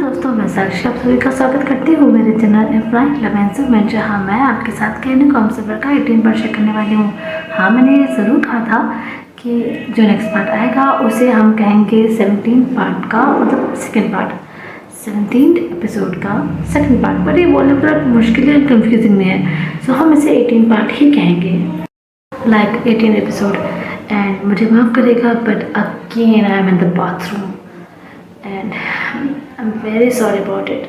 दोस्तों, मैं साक्षी आप सभी का स्वागत करती हूँ मेरे चैनल इफ्राइन लमेंस में, जहाँ मैं आपके साथ कहने कॉम सफ़र का 18 पार्ट शेयर करने वाली हूँ। हाँ, मैंने ये ज़रूर कहा था कि जो नेक्स्ट पार्ट आएगा उसे हम कहेंगे 17 पार्ट का, मतलब सेकेंड पार्ट, 17 एपिसोड का सेकेंड पार्ट। पर ये बोलने पर मुश्किल है, कन्फ्यूजिंग में है, सो हम इसे 18 पार्ट ही कहेंगे, लाइक 18 एपिसोड। एंड मुझे माफ़ करेगा, but again I am in the bathroom and I am very sorry about it.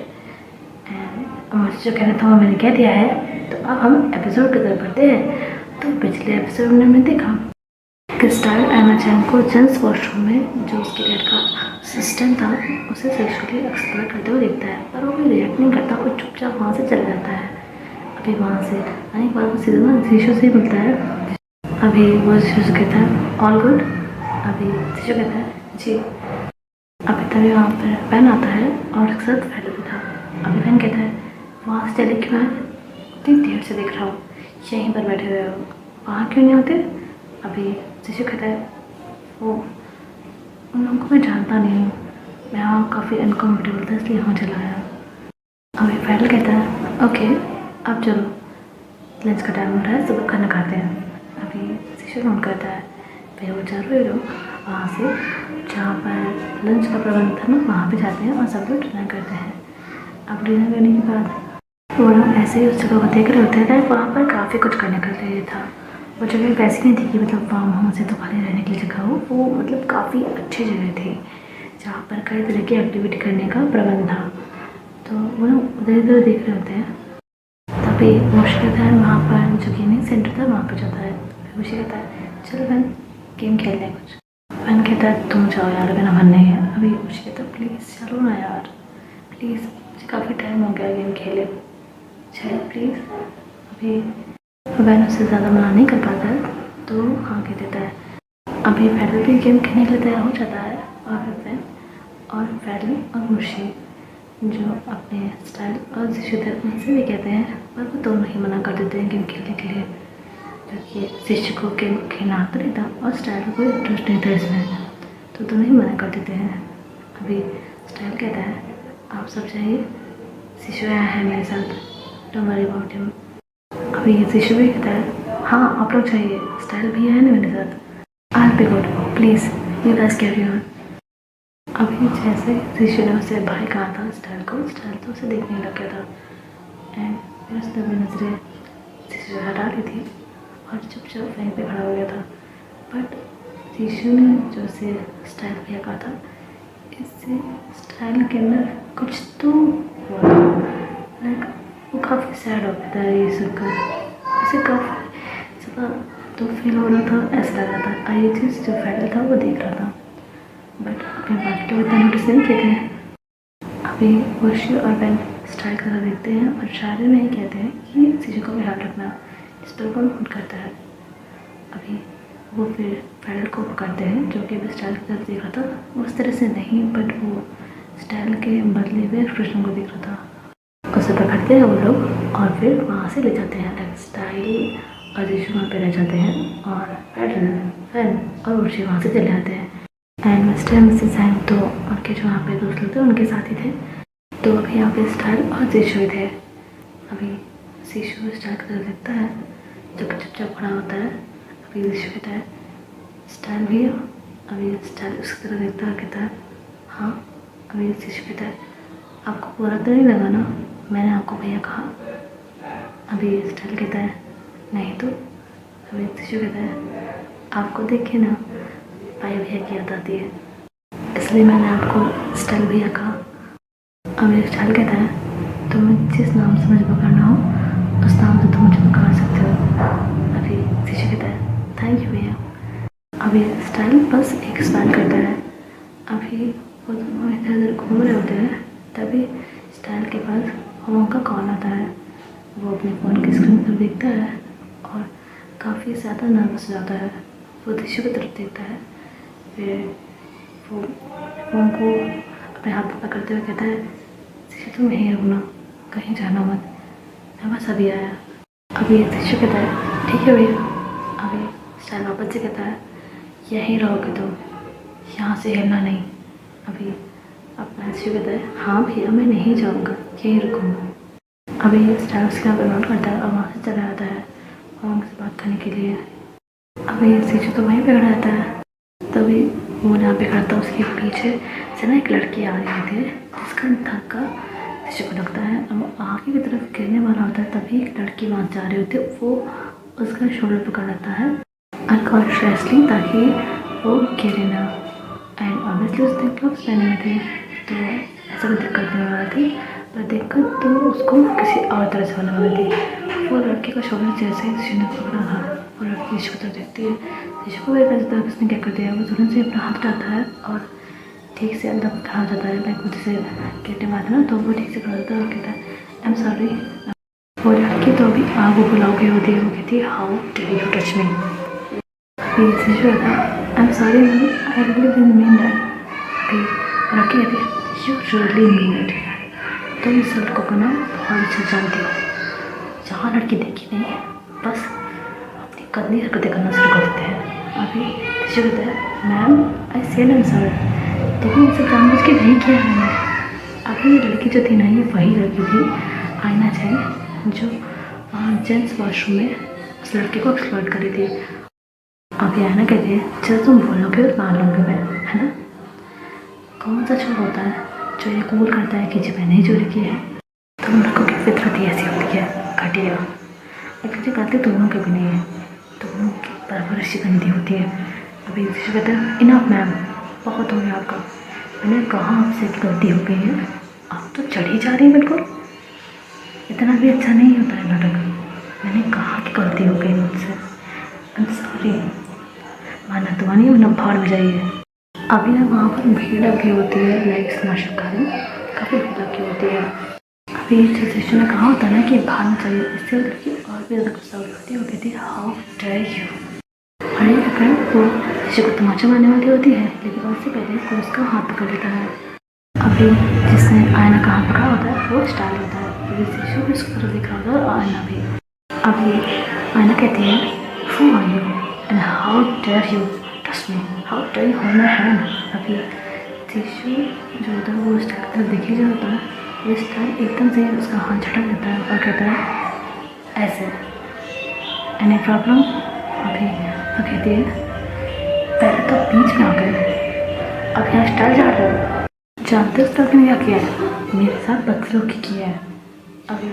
And मुझे जो कहना था वो मैंने कह दिया है, तो अब हम एपिसोड की तरफ बढ़ते हैं। तो पिछले एपिसोड में हमने देखा कि स्टार एना चैन को जेंट्स वॉशरूम में जो उसके डेड का असिस्टेंट था उसे सेक्सुअली एक्सप्लॉइट करते हुए देखता है, पर वो भी रिएक्ट नहीं करता, वो चुपचाप वहाँ से चला जाता है। अभी वहाँ से आने के बाद वो सीधा ना जीशु से ही मिलता है। अभी वो जीशु से कहता है ऑल गुड। अभी जीशु कहता है जी। अभी तभी वहाँ पर पेन आता है और एक साथ फैल भी था। अभी पेन कहता है वहाँ से चले क्यों आए, इतनी देर से देख रहा हूँ, यहीं पर बैठे हुए हो, वहाँ क्यों नहीं होते। अभी जीशु कहता है वो उन लोगों को मैं जानता नहीं हूँ, मैं वहाँ काफ़ी अनकम्फर्टेबल था इसलिए वहाँ चला आया। अभी फैल कहता है ओके अब चलो, लंच का टाइम हो रहा है, सब खाना खाते हैं। अभी जीशु नोट करता है, फिर वो चारों लोग वहाँ से जहाँ पर लंच का प्रबंध था ना वहाँ पे जाते हैं और सब लोग डिनर करते हैं। अब डिनर करने के बाद वो लोग ऐसे ही उस जगह को देख रहे होते हैं, वहाँ पर काफ़ी कुछ करने के लिए था। वो जगह वैसी नहीं थी कि मतलब फार्म हाउस से तो खाली रहने की जगह हो, वो मतलब काफ़ी अच्छी जगह थी जहाँ पर कई तरह की एक्टिविटी करने का प्रबंध था। तो वो लोग उधर इधर देख रहे होते हैं। तभी मुश्किल था वहाँ पर जो गेमिंग सेंटर था वहाँ पर जाता है। मुझे कहता है चल बहन गेम खेल लें कुछ। बहन कहता है तुम जाओ यार, मेरा मन नहीं है। अभी मुझे कहता है प्लीज़ चलो ना यार, प्लीज़ मुझे काफ़ी टाइम हो गया गेम खेले, चलो प्लीज़। अभी बहन उससे ज़्यादा मना नहीं कर पाता है तो हाँ कह देता है। अभी फैडल भी गेम खेलने के लिए तैयार हो जाता है और फिर और फैडल और मुर्शी जो अपने स्टाइल और जिशुधर उनसे भी कहते हैं, पर वो दोनों ही मना कर देते हैं गेम खेलने के लिए, क्योंकि शिशु को गेम खेलना आता नहीं था और स्टाइल को कोई इंटरेस्ट नहीं था इसमें, तो दोनों ही मना कर देते हैं। अभी स्टाइल कहता है आप सब जाइए, शिशु आया है मेरे साथ, डोंट वरी अबाउट हिम। अभी शिशु भी कहता है हाँ आप लोग जाइए, स्टाइल भी है ना मेरे साथ, I be good, please you guys carry on. अभी जैसे शिशु ने उसे भाई कहा था स्टाइल को, स्टाइल तो उसे देखने लग गया था एंड फिर उसने अपनी नजरें शिशु से हटा दी थी और चुपचाप वहीं पे खड़ा हो गया था। बट शिशु ने जो उसे स्टाइल भैया कहा था, इससे स्टाइल के अंदर कुछ तो हुआ था, लाइक वो काफ़ी सैड हो गया था ये सुनकर, उसे काफ़ी ज़्यादा दुख फील हो रहा था, ऐसा लग रहा था। और ये चीज़ जो फैडल था वो देख रहा था, बट अपने बाकी लोग इतना नोटिस नहीं किए थे। अभी वर्षी और बेन स्टाइल कर देखते हैं और शायद में ही कहते हैं कि शिशु का ख्याल रखना, इस पर वो नोट करता है। अभी वो फिर फैडल को पकड़ते हैं जो कि स्टाइल की तरफ देख रहा था, उस तरह से नहीं बट वो स्टाइल के बदले हुए एक्सप्रेशन को देख रहा था। उसे पकड़ते हैं वो लोग और फिर वहाँ से ले जाते हैं, लाइक स्टाइल और शिशु वहाँ पे रह जाते हैं और फैडल फैन और वर्षी वहाँ से चले जाते हैं। एंड मिस्टर मिसेस हैंग तो उनके जो यहाँ पे दोस्त लोग थे उनके साथ ही थे। तो अभी यहाँ पे स्टाइल और शिशु थे। अभी शिशु स्टाइल की तरफ देखता है जो कि चुपचाप खड़ा होता है। अभी शिशु कहता है स्टाइल भैया। अभी स्टाइल उसकी तरफ देखता है, कहता है हाँ। अभी शिशु कहता है आपको बुरा तो नहीं लगा ना मैंने आपको भैया कहा। अभी स्टाइल कहता है नहीं तो। अभी शिशु कहता है आपको देखे ना भाई भैया की याद आती है, इसलिए मैंने आपको स्टाइल भैया कहा। अभी स्टाइल कहता है तुम्हें जिस नाम से मुझे पकड़ना हो उस नाम से तुम मुझे पकड़ सकते हो। अभी शिशु कहता है थैंक यू भैया। अभी स्टाइल बस एक स्माइल करता है। अभी वो दोनों इधर उधर घूम रहे होते हैं, तभी स्टाइल के पास होम का कॉल आता है। वो अपने फ़ोन की स्क्रीन पर देखता है और काफ़ी ज़्यादा नर्वस हो जाता है। वो शिशु की तरफ देखता है, फिर वो फ़ोन को अपने हाथ में पकड़ते हुए कहता है शिशु तुम यहीं रुकना, कहीं जाना मत, मैं बस अभी आया। अभी शिशु कहता है ठीक है भैया। अभी स्टाइल वापस से कहता है यहीं रहोगे तुम, यहाँ से हिलना नहीं। अभी अब प्रांशु कहता है हाँ भैया मैं नहीं जाऊँगा, यहीं रुकूँगा। अभी स्टाइल उसके यहाँ पे नोट करता है और वहाँ से चला जाता है और उनसे बात करने के लिए। अभी सीजू तो वहीं पे खड़ा रहता है। तभी वो यहाँ पे खड़ा था, उसके पीछे से ना एक लड़की आ रही थी जिसका धक्का सीजू को लगता है। अब आगे की तरफ गिरने वाला होता है, तभी एक लड़की वहाँ जा रही होती है, वो उसका शोल्डर पकड़ लेता है अनकॉन्शियसली ताकि वो गिरे ना। एंड ऑब्वियसली उसने ग्लव्स पहने हुए थे तो ऐसा कोई दिक्कत नहीं हो रहा थी, पर दिक्कत तो उसको किसी और तरह से होने वाली थी। वो लड़की का शोल्डर जैसे ही सीजू ने पकड़ा था, वो लड़की सीजू को देखती है। सीजू को भी पता चलता है उसने क्या कर दिया। वो तुरंत से अपना हाथ उठाता है और ठीक से अंदर खड़ा हो जाता है। लाइक मुझे से कहते बात ना, तो वो ठीक से खड़ा होता है और कहता है आई एम सॉरी। वो लड़की तो अभी आग उबल हो गई होती है, वो कहती है how did you touch me. Siju कहता है I am sorry ma'am, I really didn't mean that. अभी लड़की कहती है यू रियली मीन इट। तो इस लड़कों को ना बहुत अच्छा जानती हो, जहाँ लड़की देखी नहीं बस अपनी गंदी हरकतें करना शुरू कर देते हैं। अभी सीजू कहता है ma'am I said I am sorry, लेकिन इसे जानबूझ के नहीं किया मैंने। अभी ये लड़की जो थी ना, ये वही लड़की थी आईना जैन जो जेंट्स वॉशरूम में उस लड़के को एक्सप्लॉइट कर रही थी। अभी आईना कहती है चल तुम बोलोगे और मान लूँगी मैं, है ना। कौन सा चोर होता है जो ये कबूल करता है कि जी मैंने ही चोरी की है। तुम लड़कों की फितरत ही ऐसी होती है घटिया, लेकिन ये गलती दोनों की भी नहीं है, दोनों की परवरिश गंदी होती है। अभी सीजू कहता है इनफ मैम, बहुत हो गया आपका, मैंने कहा आपसे कि गलती हो गई है, आप तो चढ़ी जा रही है बिल्कुल। इतना भी अच्छा नहीं होता है नाटक, मैंने कहा कि गलती हो गई मुझसे, आई एम सॉरी। माना तो मानिए वरना भाड़ में जाइए। अभी ना वहाँ पर भीड़ लगी होती है, लाइक स्मशान घाट में काफ़ी भीड़ लगी होती है। अभी सीजू ने कहा होता है ना कि भागना चाहिए, इससे लड़की और भी ज़्यादा गुस्सा होती है। वो कहती है हाउ डेयर यू। अरे फ्रेंड वो सीजू को तमाचा मारने वाली होती है, लेकिन उससे पहले कोई उसका हाथ पकड़ लेता है। अभी जिसने आईना का हाथ पकड़ा होता है वो स्टाइल होता है, अभी सीजू भी उसकी तरफ देख रहा होता है और आईना भी। अभी आईना कहती है who are you and how dare you touch me, how dare you hold my hand. अभी सीजू जो होता है वो स्टाइल की तरफ देखी जाता है, वो स्टाइल एकदम से उसका हाथ झटक देता है और कहता है ऐसे एनी प्रॉब्लम। अभी वो कहती है पहले तो बीच में आ गए, अब यहाँ स्टाइल जा रहे हो, जानते हो स्टाइल ने क्या किया है, मेरे साथ बदसलूकी किया है। अभी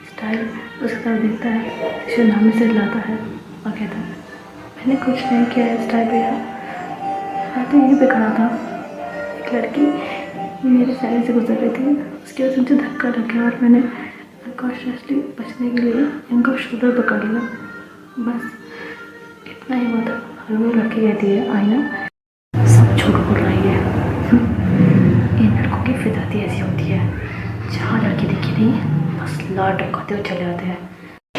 स्टाइल उसकी तरफ देखता है, सीजू नामी से लाता है और कहता है मैंने कुछ नहीं किया है स्टाइल भैया, मैं तो यहीं पे खड़ा था, एक लड़की मेरे साइड से गुजर रही थी, उसकी वजह से मुझे धक्का लग गया और मैंने अनकॉन्शियसली बचने के लिए इनका शोल्डर पकड़ लिया, बस इतना ही हुआ था। और वो लड़की कहती है आईना सब झूठ बोल रही है, इन लड़कों की फितरत ही ऐसी होती है, जहाँ लड़की दिखी नहीं बस लौट रखते हुए चले जाते हैं।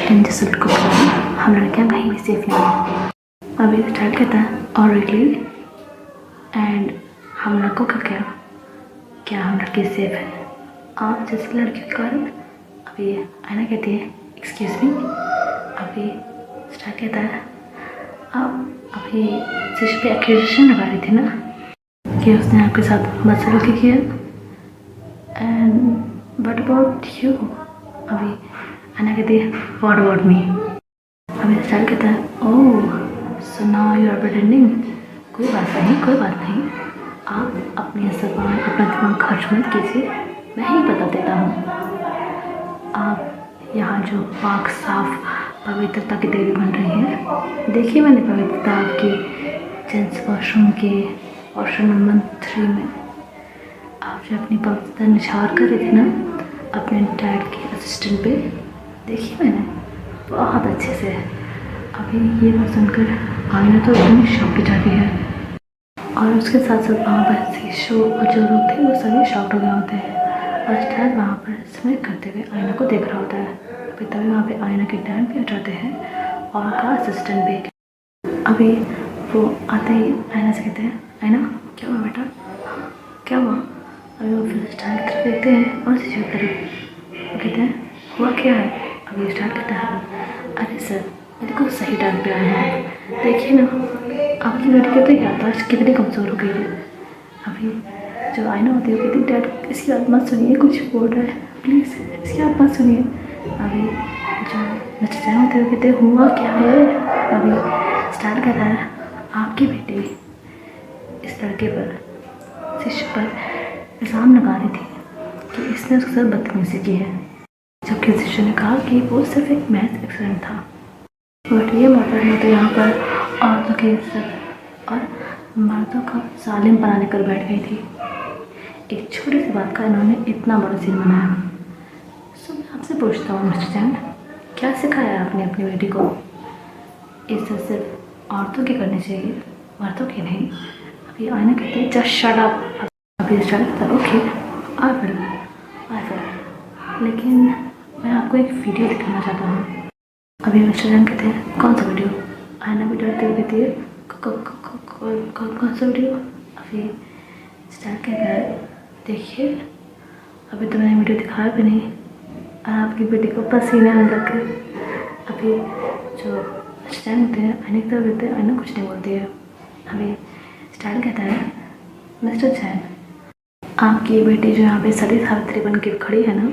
इन जैसे लड़कों के लिए हम लड़कियाँ कहीं भी सेफ नहीं हैं। अभी स्टाइल कहता है ऑलरेडी एंड हम लड़कों का क्या हम लड़के सेफ हैं आप जैसे लड़की के कारण। अभी आईना कहती है एक्सक्यूज़ मी। अभी स्टाइल कहता है आप अभी सीजू पे एक्यूजेशन लगा रही थी ना कि उसने आपके साथ बदसलूकी किया, एंड व्हाट अबाउट यू। अभी आईना कहती है व्हाट अबाउट मी। अभी स्टाइल कहता है oh so now you are pretending. कोई बात नहीं, आप अपनी ज़बान अपना दिमाग खर्च मत कीजिए, मैं ही बता देता हूँ। आप यहाँ जो पाक साफ पवित्रता की देवी बन रही है, देखिए मैंने पवित्रता आपकी जेंट्स वॉशरूम के वॉशरूम नंबर 3 में आप जो अपनी पवित्रता निछावर कर रही थी ना अपने डैड के असिस्टेंट पे, देखिए मैंने बहुत अच्छे से। अभी ये बात सुनकर आईना तो एकदम शॉक की जाती है और उसके साथ साथ वहाँ पर सीजू और जो लोग थे वो सभी शॉक्ड हो गए होते हैं और स्टाइल वहाँ पर स्मिल करते हुए आईना को देख रहा होता है। अभी तभी वहाँ पे आईना के डैड भी आ जाते हैं और उनका असिस्टेंट भी। अभी वो आते ही आईना से कहते हैं आईना क्या हुआ बेटा, क्या हुआ। अभी वो फिर स्टाइल की तरफ देखते हैं और सीजू की तरफ, वो कहते हैं हुआ क्या है। अभी स्टाइल कहता है अरे सर बिल्कुल सही टाइम पे आए हैं, देखिए ना आपकी लड़की तो याददाश्त कितनी कमज़ोर हो गई है। अभी जो आईना होती है वो कहती डैड इसकी बात मत सुनिए, कुछ बोल रहा है, प्लीज़ इसकी बात मत सुनिए। अभी जो मिस्टर चैन होते हैं वो कहते हुआ क्या है। अभी स्टार कहता है आपकी बेटी इस लड़के पर, शिष्य पर इल्ज़ाम लगा रही थी कि इसने उसके साथ बदतमीजी की है, जबकि शिष्य ने कहा कि वो सिर्फ एक मैथ एक्सीडेंट था। बट ये मोहतरमा तो यहाँ पर औरतों की इज्जत और मर्दों का जालिम बनाने कर बैठ गई थी। एक छोटी सी बात का इन्होंने इतना बड़ा सीन बनाया। सो मैं आपसे पूछता हूँ मिस्टर चैन, क्या सिखाया आपने अपनी बेटी को? इज्जत सिर्फ औरतों की करनी चाहिए, मर्दों की नहीं। अभी आईना कहते हैं जस्ट शट अप। अभी स्टार्ट करता है ओके आई विल। लेकिन मैं आपको एक वीडियो दिखाना चाहता हूँ। अभी मिस्टर चैन कहते हैं कौन सा वीडियो? आईना भी डरते हुए कहती है कौन सा वीडियो? अभी स्टार कहता है देखिए अभी तो मैंने वीडियो दिखाया भी नहीं और आपकी बेटी को पसीने आने लग गए। अभी जो स्टार होते हैं आईने की तरफ देते हैं, आईना कुछ नहीं बोलती है। अभी स्टार कहता है मिस्टर चैन आपकी बेटी जो यहाँ पे सती सावित्री बन के खड़ी है ना,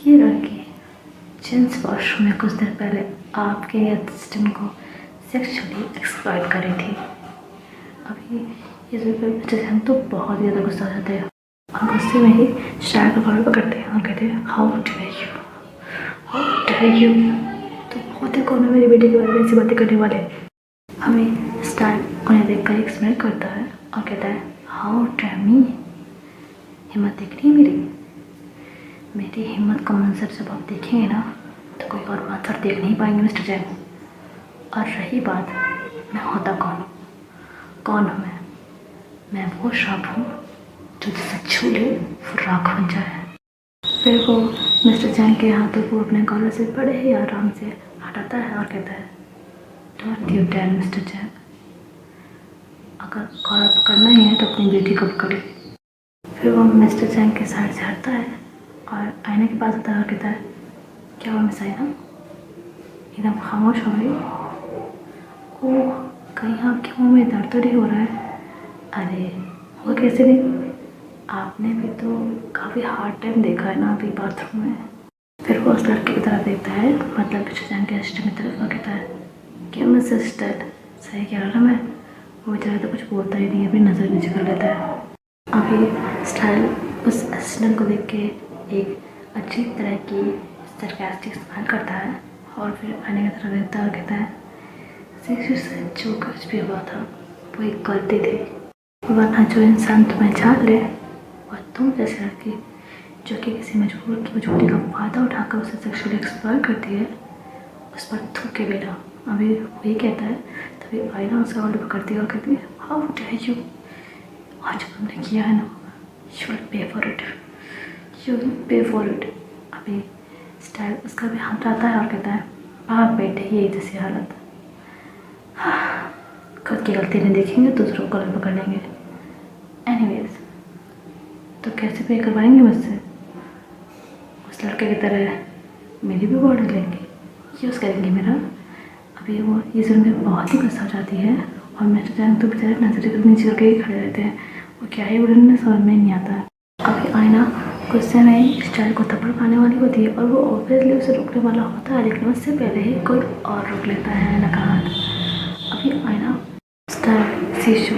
ये लड़की जेंट्स वॉशरूम में कुछ देर पहले आपके असिस्टेंट को सेक्सुअली एक्सप्लॉइट कर रही थी। अभी ये मिस्टर चैन तो बहुत ज़्यादा गुस्सा हो जाते हैं और गुस्से में ही स्टार का कॉलर पकड़ते हैं और कहते हैं हाउ डेयर यू। तो बहुत ही कौन है मेरी बेटी के बारे में ऐसी बातें करने वाले। हमें स्टार उन्हें देखकर एक स्माइल करता है और कहता है हाउ डेयर मी। हिम्मत देख रही है मेरी हिम्मत का मंजर जब आप देखेंगे ना तो कोई और मंजर देख नहीं पाएंगे मिस्टर चैन। और रही बात मैं होता कौन हूँ मैं वो श्राप हूँ जो जिसे छू ले वो राख बन जाए। फिर वो मिस्टर चैन के हाथों को अपने कॉलर से बड़े ही आराम से हटाता है और कहता है डोंट यू डेयर मिस्टर चैन, अगर कॉलर पकड़ना ही है तो अपनी बेटी को पकड़े। फिर वो मिस्टर चैन के साइड से हटता है और आईने के पास आता है और कहता है क्या हुआ मिस आईना, एकदम खामोश हो गई। ओह कहीं आपके मुँह में दर्द तो नहीं हो रहा है? अरे वो कैसे नहीं, आपने भी तो काफ़ी हार्ड टाइम देखा है ना अभी बाथरूम में। फिर वो उस लड़के की तरफ देखता है, मतलब मिस्टर चैन के असिस्टेंट की तरफ, और कहता है क्या मिस असिस्टेंट सही कह रहा ना मैं? वो बेचारा तो कुछ बोलता ही नहीं, अभी नज़र नीचे कर लेता है। अभी स्टाइल उस असिस्टेंट को देख के एक अच्छी तरह की सरकास्टिक स्माइल करता है और फिर आने की तरफ देखता है और कहता है जो कुछ भी हुआ था वो एक गलती थी, वरना जो इंसान तुम्हें जान ले और तुम जैसे लड़की जो कि किसी मजबूर की मजबूरी का फ़ायदा उठाकर उसे सेक्सुअली एक्सप्लॉइट करती है उस पर थूके बेटा। अभी वही कहता है तभी आईना उसका ऑर्डर पकड़ती है और कहती है हाउ डेयर यू, आज तुमने किया है ना you will pay for it. अभी स्टाइल उसका भी हाथ आता है और कहता है आप बेटे यही जैसी हालत, खुद की गलती नहीं देखेंगे दूसरों को गलत पकड़ लेंगे। एनीवेज तो कैसे पे करवाएंगे मुझसे? उस लड़के की तरह मेरी भी बॉडी लेंगे, यूज़ करेंगे मेरा। अभी वो ये सुनकर बहुत ही गुस्सा हो जाती है और मिस्टर चैन तो बेचारे नजर नीचे करके ही खड़े रहते हैं, वो क्या ही उन्हें समझ में नहीं आता। अभी आईना गुस्से में स्टाइल को थप्पड़ खाने वाली होती है और वो ऑब्वियसली उसे रोकने वाला होता है, लेकिन उससे पहले ही कोई और रोक लेता है आईना का हाथ। अभी आईना स्टाइल शीशु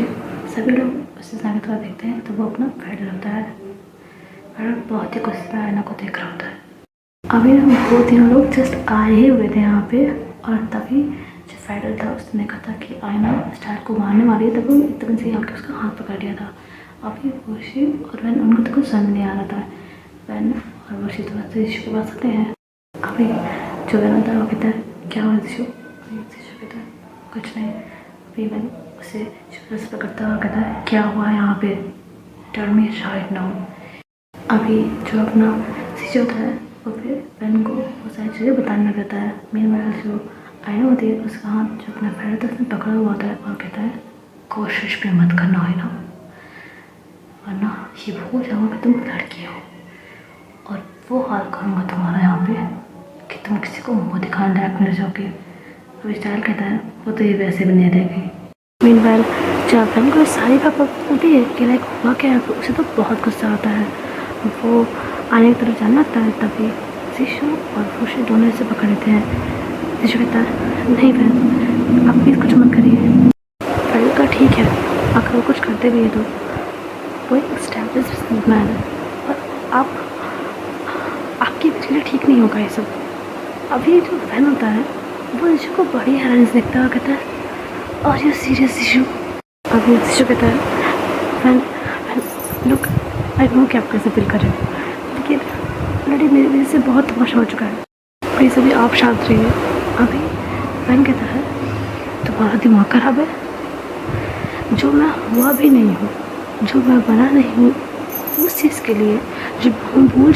सभी लोग उसे जाने की तरफ देखते हैं तो वो अपना फेडर होता है और बहुत ही गुस्से में आईना को देख रहा होता है। अभी वो तीनों लोग जस्ट आए ही हुए थे यहाँ पे और तभी जो फेडर था उसने कहा था कि आईना स्टाइल को मारने वाली है, तब वो एकदम से आके उसका हाथ पकड़ लिया था। अभी वर्षी और वैन उनको तो कुछ समझ नहीं आ रहा था। वैन और वर्षी तो बस ईशू के पास आते हैं। अभी जो वैन आता है वो कहता है क्या हुआ ईशू? ईशू कहता है कुछ नहीं। अभी वैन उसे शुक्र पकड़ता हुआ कहता है क्या हुआ यहाँ पे, टेल मी राइट नाउ। अभी जो अपना शीशा होता है वो फिर वैन को वो सारी चीज़ें बताने लग जाता है। मेन जो आईना होती है उसका हाथ जो अपना पैर था उसने पकड़ा हुआ होता है और कहता है कोशिश भी मत करना है ना, वरना ये भूल जाऊँगा कि तुम लड़की हो और वो हाल करूँगा तुम्हारा यहाँ पे कि तुम किसी को मुँह दिखाने लायक मिल जाओगे। अभी स्टाइल कहता है वो तो ये वैसे भी नहीं रहेगी। मीनवाइल जब फैन को सारी बात होती है कि लाइक हुआ क्या है, उसे तो बहुत गुस्सा आता है। वो आने की तरफ जाने लगता है, तभी शिशु और फुशी दोनों इसे पकड़ लेते हैं। शिशु कहता है नहीं फैन, आप प्लीज़ कुछ मत करिए। फैन का ठीक है, अगर वो कुछ करते भी है तो वो एक एस्टैब्लिश बिजनेसमैन है और आपकी के लिए ठीक नहीं होगा ये सब। अभी जो फैन होता है वो शिशु को बड़ी हैरानी से देखता है और कहता है और यू सीरियस शिशु। अभी शिशु कहता है फैन लुक, आई नो कि आप कैसे फील कर रहे हो, लेकिन ऑलरेडी मेरी वजह से बहुत तमाशा हो चुका है, प्लीज़ अभी आप शांत रहिए। अभी फैन कहता है तुम्हारा दिमाग खराब है, जो मैं हुआ भी नहीं हूँ, जो मैं बना नहीं हूँ, उस चीज़ के लिए जो हम भूल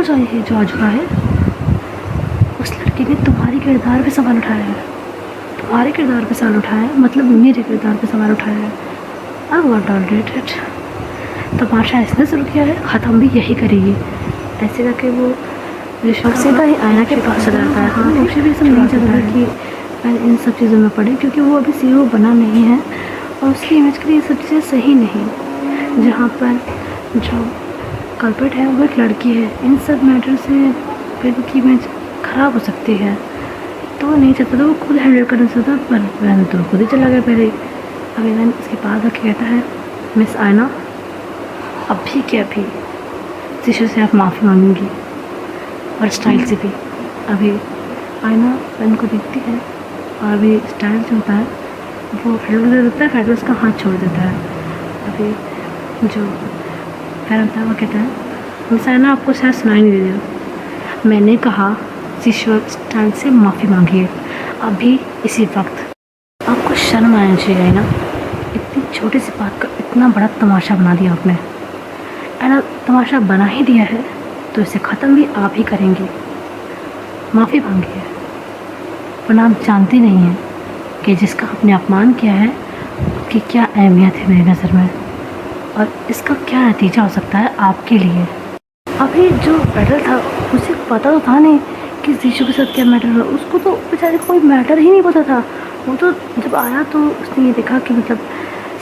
जाइए जो आ चुका है। उस लड़की ने तुम्हारी किरदार पे सवाल उठाया है, तुम्हारे किरदार पे सवाल उठाया है, मतलब मेरे किरदार पे सवाल उठाया है। I won't tolerate it. तमाशा इसने शुरू किया है, ख़त्म भी यही करेगी। ऐसे करके वो सीधा ही आईना के पास चला जाता है। हाँ, मुझे भी समझ नहीं चलता है कि मैं इन सब चीज़ों में पढ़ी, क्योंकि वो अभी सीईओ बना नहीं है और उसकी इमेज के लिए ये सब चीज़ें सही नहीं। जहाँ पर जो कल्प्रिट है वो एक लड़की है, इन सब मैटर से फिल्म की इमेज ख़राब हो सकती है, तो वो नहीं चाहता था, वो खुद हैंडल करना चाहता, पर वैन तो खुद ही चला गया पहले। अभी वैन उसके पास आके कहता है मिस आयना, अभी के अभी शिशु से आप माफ़ी मांगेंगी और स्टाइल से भी। अभी आयना वैन को देखती है और अभी स्टाइल जो होता है वो फेडरल दे देता है, फेडरल उसका हाथ छोड़ देता है। अभी जो फैन होता है वो कहता है मिस आयना, आपको शायद सुनाई नहीं दे दिया, मैंने कहा शिशु स्टाइल से माफ़ी मांगिए अभी इसी वक्त। आपको शर्म आनी चाहिए ना, इतनी छोटी सी बात का इतना बड़ा तमाशा बना दिया आपने। अगर तमाशा बना ही दिया है तो इसे ख़त्म भी आप ही करेंगे। माफ़ी मांगिए, वरना आप जानते नहीं हैं कि जिसका आपने अपमान किया है उसकी क्या अहमियत है मेरी नज़र में, और इसका क्या नतीजा हो सकता है आपके लिए। अभी जो बैटल था उसे पता तो था नहीं कि शिशु के साथ क्या मैटर हुआ, उसको तो बेचारे कोई मैटर ही नहीं पता था। वो तो जब आया तो उसने ये देखा कि मतलब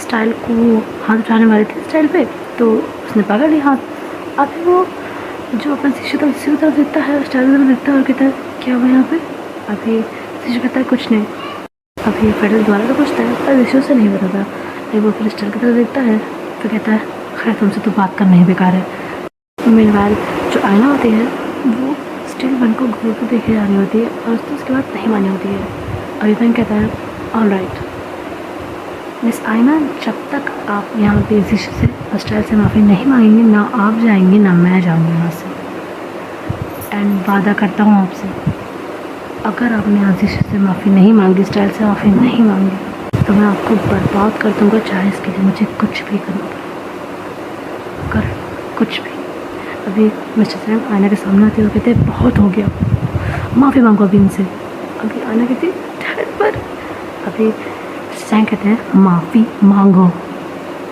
स्टाइल को हाथ उठाने वाले थे स्टाइल पे, तो उसने पकड़ लिया हाथ। अभी वो जो अपना शिशु तरफ देखता है, स्टाइल की तरफ देखता है और कहता है क्या हुआ यहाँ पे। अभी शिशु कहता है कुछ नहीं। अभी फेडरल द्वारा तो पूछता है पर शिशु से नहीं पता था। अभी वो फिर स्टाइल की तरफ देखता है तो कहता है खैर तुमसे तो बात करना ही बेकार है। मीनवाइल जो आयना होती है वो स्टिल वन को घूर कर देखे जा रही होती है और उसके बाद नहीं मानी होती है। अभी वन कहता है ऑल राइट मिस आयना, जब तक आप यहाँ पे शिशु से स्टाइल से माफ़ी नहीं मांगेंगे, ना आप जाएंगे ना मैं जाऊँगी यहाँ से। एंड वादा करता हूँ आपसे, अगर आपने यहाँ शिशु से माफ़ी नहीं मांगी, स्टाइल से माफ़ी नहीं मांगी, तो मैं आपको बर्बाद कर दूँगा, चाहे इसके लिए मुझे कुछ भी करना पड़े, कर कुछ भी। अभी मिस्टर सैम आयना के सामने आते हुए कहते हैं बहुत हो गया, माफ़ी मांगो अभी इनसे। अभी आयना कहती डैड पर। अभी सैम कहते हैं माफ़ी मांगो।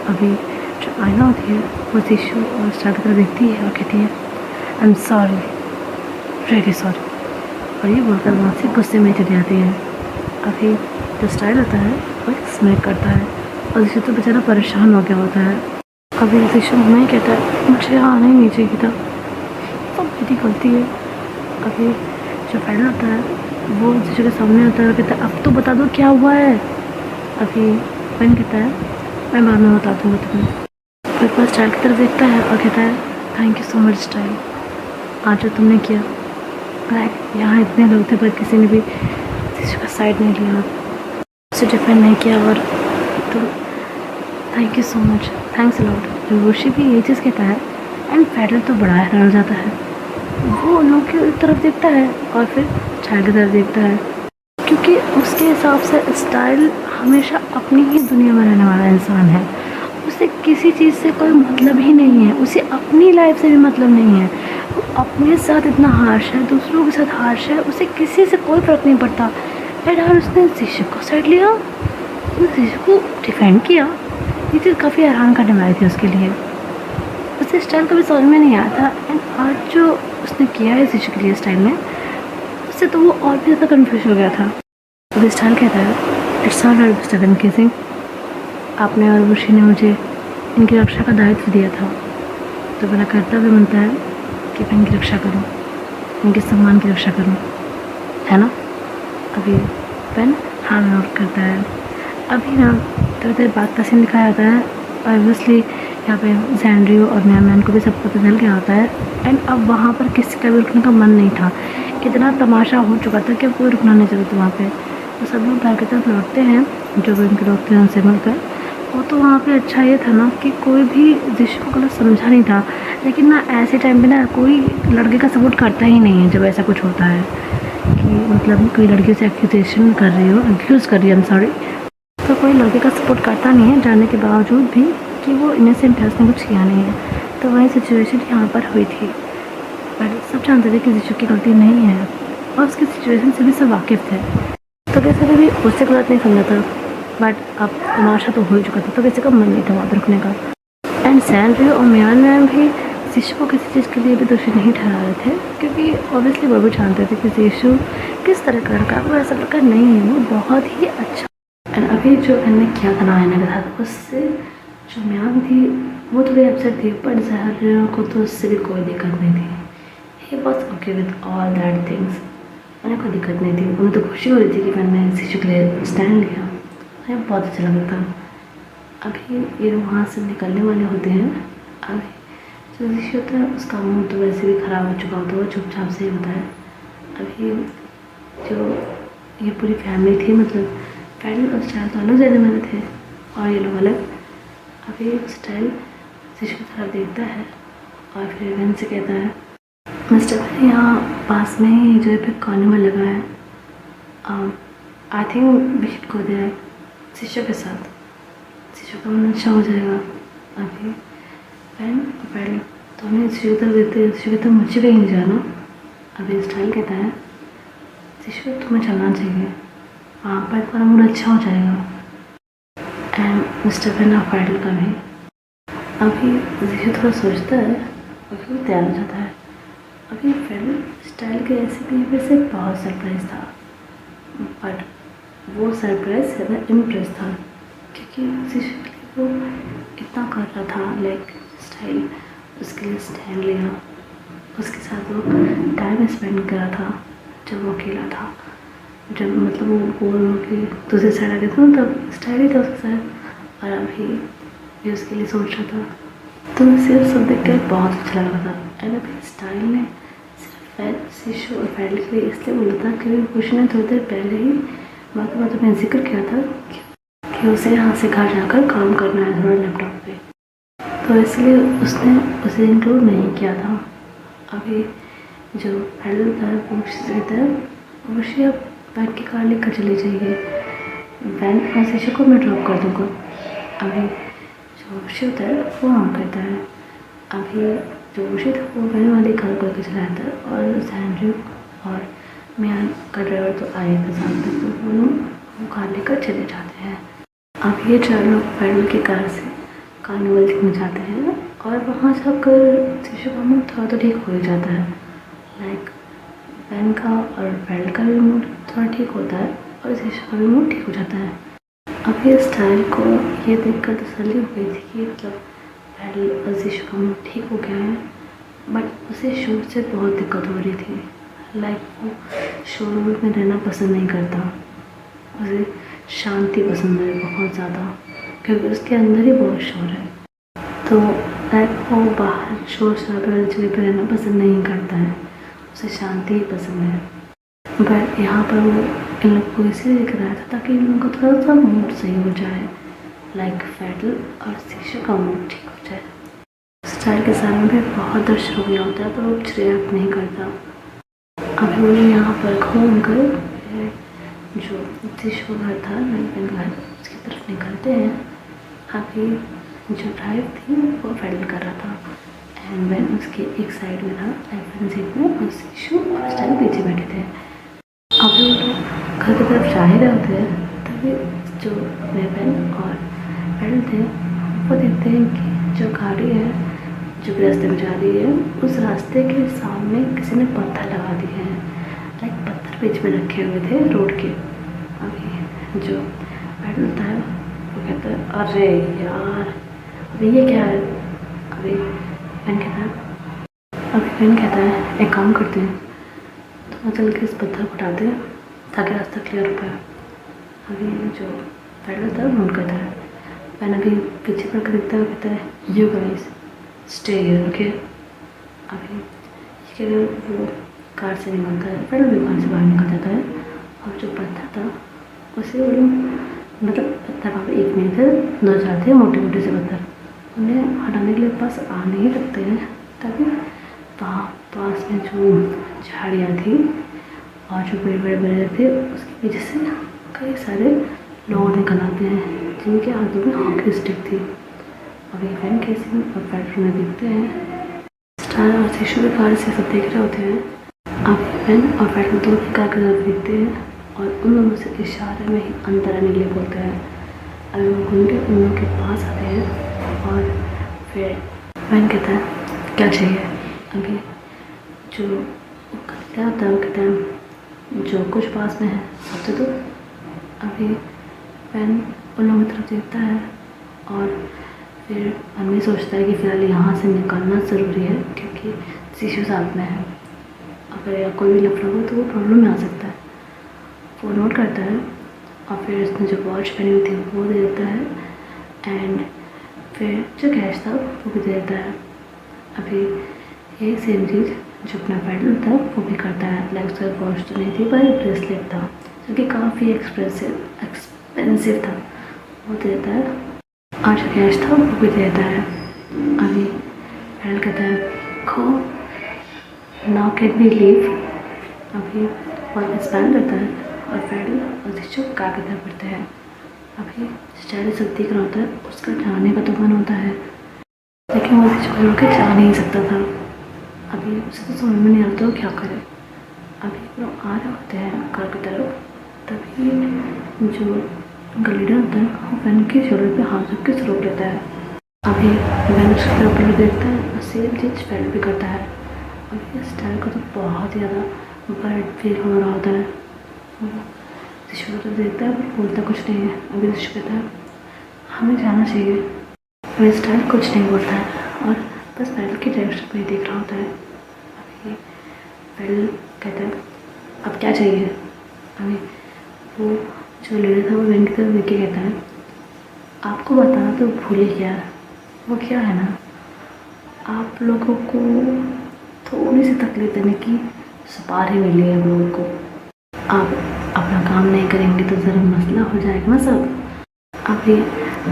अभी जो आयना होती है वो शिशु और स्टाइल की तरफ देखती है और कहती है I am sorry, really sorry, और ये बोलकर वहाँ से गुस्से में चली जाती है। अभी जो स्टाइल होता है वो स्मैक करता है और शिशु तो बेचारा परेशान हो गया होता है। अभी शिशु नहीं कहता है मुझे आना ही नहीं चाहिए था, सब मेरी गलती है। अभी जो फेडरल होता है वो शिशु के सामने आता है और कहता है अब तो बता दो क्या हुआ है। अभी पेन कहता है मैं बाद में बता दूँगा तुम्हें। फिर पास स्टाइल की तरफ देखता है और कहता है thank you so much style, आज जो तुमने किया। लाइक यहाँ इतने लोग थे पर किसी ने भी शिशु का साइड नहीं लिया, उसे डिफेंड नहीं किया, और तुम thank you so much, thanks a lot. Joshi भी ये चीज़ कहता है एंड फेडरल तो बड़ा हैरान हो जाता है। वो लोग की तरफ देखता है और फिर स्टाइल की तरफ देखता है, क्योंकि उसके हिसाब से स्टाइल हमेशा अपनी ही दुनिया में रहने वाला इंसान है। उसे किसी चीज़ से कोई मतलब ही नहीं है, उसे अपनी लाइफ से भी मतलब नहीं है। वो अपने साथ इतना हार्श है, दूसरों के साथ हार्श है, उसे किसी से कोई फ़र्क नहीं पड़ता। यार उसने शिशु को साइड लिया, उसने शिशु को डिफेंड किया। ये चीज़ काफ़ी हैरान करने वाली थी उसके लिए। उसे स्टाइल कभी समझ में नहीं आया था एंड आज जो उसने किया है शिशु के लिए स्टाइल ने, उससे तो वो और भी ज़्यादा कन्फ्यूज हो गया था। तो स्टाइल कहता है it's not very stubborn casing. आपने और ऋषि ने मुझे इनकी रक्षा का दायित्व दिया था, तो मेरा कर्तव्य बनता है कि मैं इनकी रक्षा करूं, इनके सम्मान की रक्षा करूं, है ना। अभी पेन हाँ नोट करता है। अभी ना थोड़ी देर बाद का सीन दिखाया जाता है। ऑब्वियसली यहाँ पे सैंड्रियो और मैन को भी सब पता चल गया होता है। एंड अब वहाँ पर किसी का भी रुकने का मन नहीं था। इतना तमाशा हो चुका था कि कोई रुकना नहीं चाहता था वहाँ पे। तो सब लोग घर की तरफ लौटते हैं, जो भी उनके लोग थे उनसे मिलकर। वो तो वहाँ पे अच्छा ये था ना कि कोई भी जिशु को गलत समझा नहीं था। लेकिन ना ऐसे टाइम पे ना कोई लड़के का सपोर्ट करता ही नहीं है जब ऐसा कुछ होता है कि मतलब कोई लड़की से एक्यूजेशन कर रही हो, एक्यूज़ कर रही है, सॉरी, तो कोई लड़के का सपोर्ट करता नहीं है, जानने के बावजूद भी कि वो इनोसेंट है, उसने कुछ किया नहीं है। तो वही सिचुएशन यहाँ पर हुई थी। पर सब जानते थे कि जिशु की गलती नहीं है और उसकी सिचुएशन से भी सब वाकिफ़ थे, तो किसी ने भी उससे गलत नहीं समझा था। बट अब तमाशा तो हो ही चुका था, तो किसी का मन नहीं था वहाँ पर रुकने का। एंड सैंड्रियो और मैन भी जिशु को किसी चीज़ के लिए भी दोषी नहीं ठहरा रहे थे, क्योंकि ऑब्वियसली वो भी जानते थे कि जिशु किस तरह का लड़का, वो ऐसा लड़का नहीं है, वो बहुत ही अच्छा। एंड अभी जो मैंने किया था नायना के साथ, उससे जो मैम थी वो थोड़ी अपसेट थी, बट सैंड्रियो को तो उससे भी कोई दिक्कत नहीं थी। He was okay with all that things. उन्हें कोई दिक्कत नहीं थी, उन्हें तो खुशी हो रही थी कि मैंने जिशु के लिए स्टैंड लिया। उन्हें बहुत अच्छा लगा था। अभी ये वहाँ से निकलने वाले होते हैं। अभी जो जिशु होता है उसका मूड तो वैसे भी ख़राब हो चुका होता है, वो चुपचाप से ही होता है। अभी जो ये पूरी फैमिली थी, मतलब फैमिली और स्टाइल तो अलग जाने वाले थे और ये लोग अलग। अभी स्टाइल जिशु की तरफ देखता है और फिर इवेंट से कहता है, मिस्टर यहाँ पास में ही जो पे कार्निवल लगा है, I think we should go there Jishu के साथ, जिशु का मन अच्छा हो जाएगा। अभी पहले तो हमें जिशु तक देते, जिशु तो मुझे कहीं नहीं जाना। अभी स्टाइल कहता है, जिशु तुम्हें चलना चाहिए, वहाँ पर तुम्हारा मूड अच्छा हो जाएगा। एंड मिस्टर पेन और पैडल का भी। अभी जिशु थोड़ा सोचता है और फिर तैयार हो जाता है। अभी पैडल स्टाइल के ऐसे बिहेवियर से बहुत सरप्राइज था, बट वो सरप्राइज ज़्यादा इम्प्रेस था, क्योंकि जिशु के लिए वो इतना कर रहा था। लाइक स्टाइल उसके लिए स्टैंड लिया, उसके साथ वो टाइम स्पेंड करा था जब वो अकेला था, जब मतलब वो बोर हो के दूसरे साइड आ गया था, तब स्टाइल ही था उसके साथ। और अभी भी उसके लिए सोच रहा था, तो सिर्फ सब देख कर बहुत अच्छा लग रहा था। एंड अभी स्टाइल ने सिर्फ जिशु और पैडल के लिए इसलिए बोला था क्योंकि कुछ ने थोड़ी देर पहले ही बातों में जिक्र किया था कि उसे यहाँ से घर जाकर काम करना है थोड़ा लैपटॉप पे, तो इसलिए उसने उसे इंक्लूड नहीं किया था। अभी जो पैडल था वो कहता है, मुझे अब बैन की कार लेकर चली जाइए, बैन और जिशु को मैं ड्रॉप कर दूँगा। अभी जो ऋषि होता है वो हाँ कहता है। अभी जो ऋषि था वो बैन वाली कार को लेकर चला जाता है और सैंड्रियो और मैन का ड्राइवर तो आए थे साथ में, तो वो लोग वो कार लेकर चले जाते हैं। अब ये चार लोग पैडल की कार से कार्निवल देखने जाते हैं और वहाँ जाकर जिशु का मूड थोड़ा तो ठीक हो ही जाता है। लाइक बैन का और पैडल का भी मूड थोड़ा ठीक होता है और जिशु का भी मूड ठीक हो जाता है। अभी स्टाइल को ये देखकर तसल्ली हो गई थी कि मतलब पैडल और जिशु का मूड ठीक हो गया है, बट उसे शोर से बहुत दिक्कत हो रही थी। लाइक वो शोर में रहना पसंद नहीं करता, उसे शांति पसंद है बहुत ज़्यादा, क्योंकि उसके अंदर ही बहुत शोर है। तो लाइक वो बाहर शोर शराबे वाली जगह पर रहना पसंद नहीं करता है, उसे शांति ही पसंद है। बट यहाँ पर वो इन लोग को इसलिए लेकर आया था ताकि इन लोगों का थोड़ा सा मूड सही हो जाए, लाइक पैडल और जिशु का मूड ठीक हो जाए। स्टाइल के सामने भी बहुत दर्द शुरू हो गया होता है, पर वो रिएक्ट नहीं करता। अभी वो यहाँ पर घूम कर जो जिशु घर था नैन घर, उसकी तरफ निकलते हैं। अभी जो ड्राइव थी वो पैडल कर रहा था एंड वैन उसके एक साइड में था लेफ्ट सीट में, और जिशु और स्टाइल पीछे बैठे थे। अभी वो लोग घर की तरफ जा ही रहे होते हैं, तभी जो नैन और पैडल थे वो देखते हैं कि जो गाड़ी है जो रास्ते में जा रही है, उस रास्ते के सामने किसी ने पत्थर लगा दिए हैं। लाइक पत्थर बीच में रखे हुए थे रोड के। अभी जो पैडल होता है वो कहता है अरे यार अरे ये क्या है। अभी फैन कहता है एक काम करते हैं तो चल के इस पत्थर को उठाते हैं ताकि रास्ता क्लियर हो पाए। अभी जो पैडल होता है वो नोट करता है। फैन अभी पीछे पड़ कर देखता है, कहता है you guys stay here okay. अभी इसके लिए वो कार से निकलता है, पैडल भी कार से बाहर निकल जाता है और जो पत्थर था उसे वो लोग मतलब पत्थर वहाँ पर एक नहीं थे, 2-4 थे मोटे मोटे से पत्थर, उन्हें हटाने के लिए पास आने ही लगते हैं ताकि वहाँ पास में जो झाड़ियाँ थी और जो पेड़ बड़े बड़े थे उसकी वजह से कई सारे लोग निकल आते हैं जिनके हाथों में हॉकी स्टिक थी। अभी फैन कैसे और पैडल में देखते हैं स्टार और शिशु भी कार से सब देख रहे होते हैं। अभी फैन और पैडल दोनों कार की तरफ देखते हैं और उन लोगों से इशारे में ही अंदर आने के लिए बोलते हैं। अभी वो घूम के उन लोगों के पास आते हैं और फिर फैन कहता है क्या चाहिए। अभी जो क्या होता है वो कहता है जो कुछ पास में है सबसे दो। अभी फैन उन लोगों की तरफ देखता है और फिर हमें सोचता है कि फ़िलहाल यहाँ से निकलना ज़रूरी है क्योंकि शिशु साथ में है, अगर या कोई भी लफड़ा हो तो वो प्रॉब्लम में आ सकता है। वो नोट करता है और फिर उसने जो वॉच पहनी हुई थी वो दे देता है एंड फिर जो कैश था वो भी दे देता है। अभी यही सेम चीज़ जो अपना पैडल था वो भी करता है। लाइक उसका वॉच तो नहीं थी पर ब्रेसलेट था जो कि काफ़ी एक्सपेंसिव था, वो दे देता है और जो कैश था वो भी दे देता है। अभी पैडल कहता है खो नाउ कैन वी लीव। अभी वॉच स्पैन करता है और पैडल और शिशु कार की तरफ बढ़ते हैं। अभी स्टाइल सब दिख रहा होता है, उसका जाने का तो मन होता है लेकिन वो शिशु रोक के जा नहीं सकता था। अभी उसे तो समझ में नहीं आता वो क्या करे। अभी लोग आ रहे होते हैं कार की तरफ, तभी जो उनका लीडर होता है वो फैन के शोल्डर पे हाथ रख के रोक लेता है। अभी फैन उसकी तरफ पहले देखता है और सेम चीज़ फैन भी करता है। अभी इस स्टाइल को तो बहुत ज़्यादा बर्ड फील हो रहा होता है। शिशु तो देखता है पर बोलता कुछ नहीं है। अभी शिशु कहता है हमें जाना चाहिए। अभी स्टाइल कुछ नहीं बोलता है और बस पैडल की डायरेक्शन में देख रहा होता है। अभी पैडल कहता है अब क्या चाहिए। अभी वो जो लीडर था वो वैन की तरफ देख के कहता है आपको बताना तो भूल ही गया, वो क्या है ना आप लोगों को थोड़ी सी तकलीफ देने की सुपारी मिली है हम लोगों को। आप अपना काम नहीं करेंगे तो ज़रा मसला हो जाएगा ना सब। अभी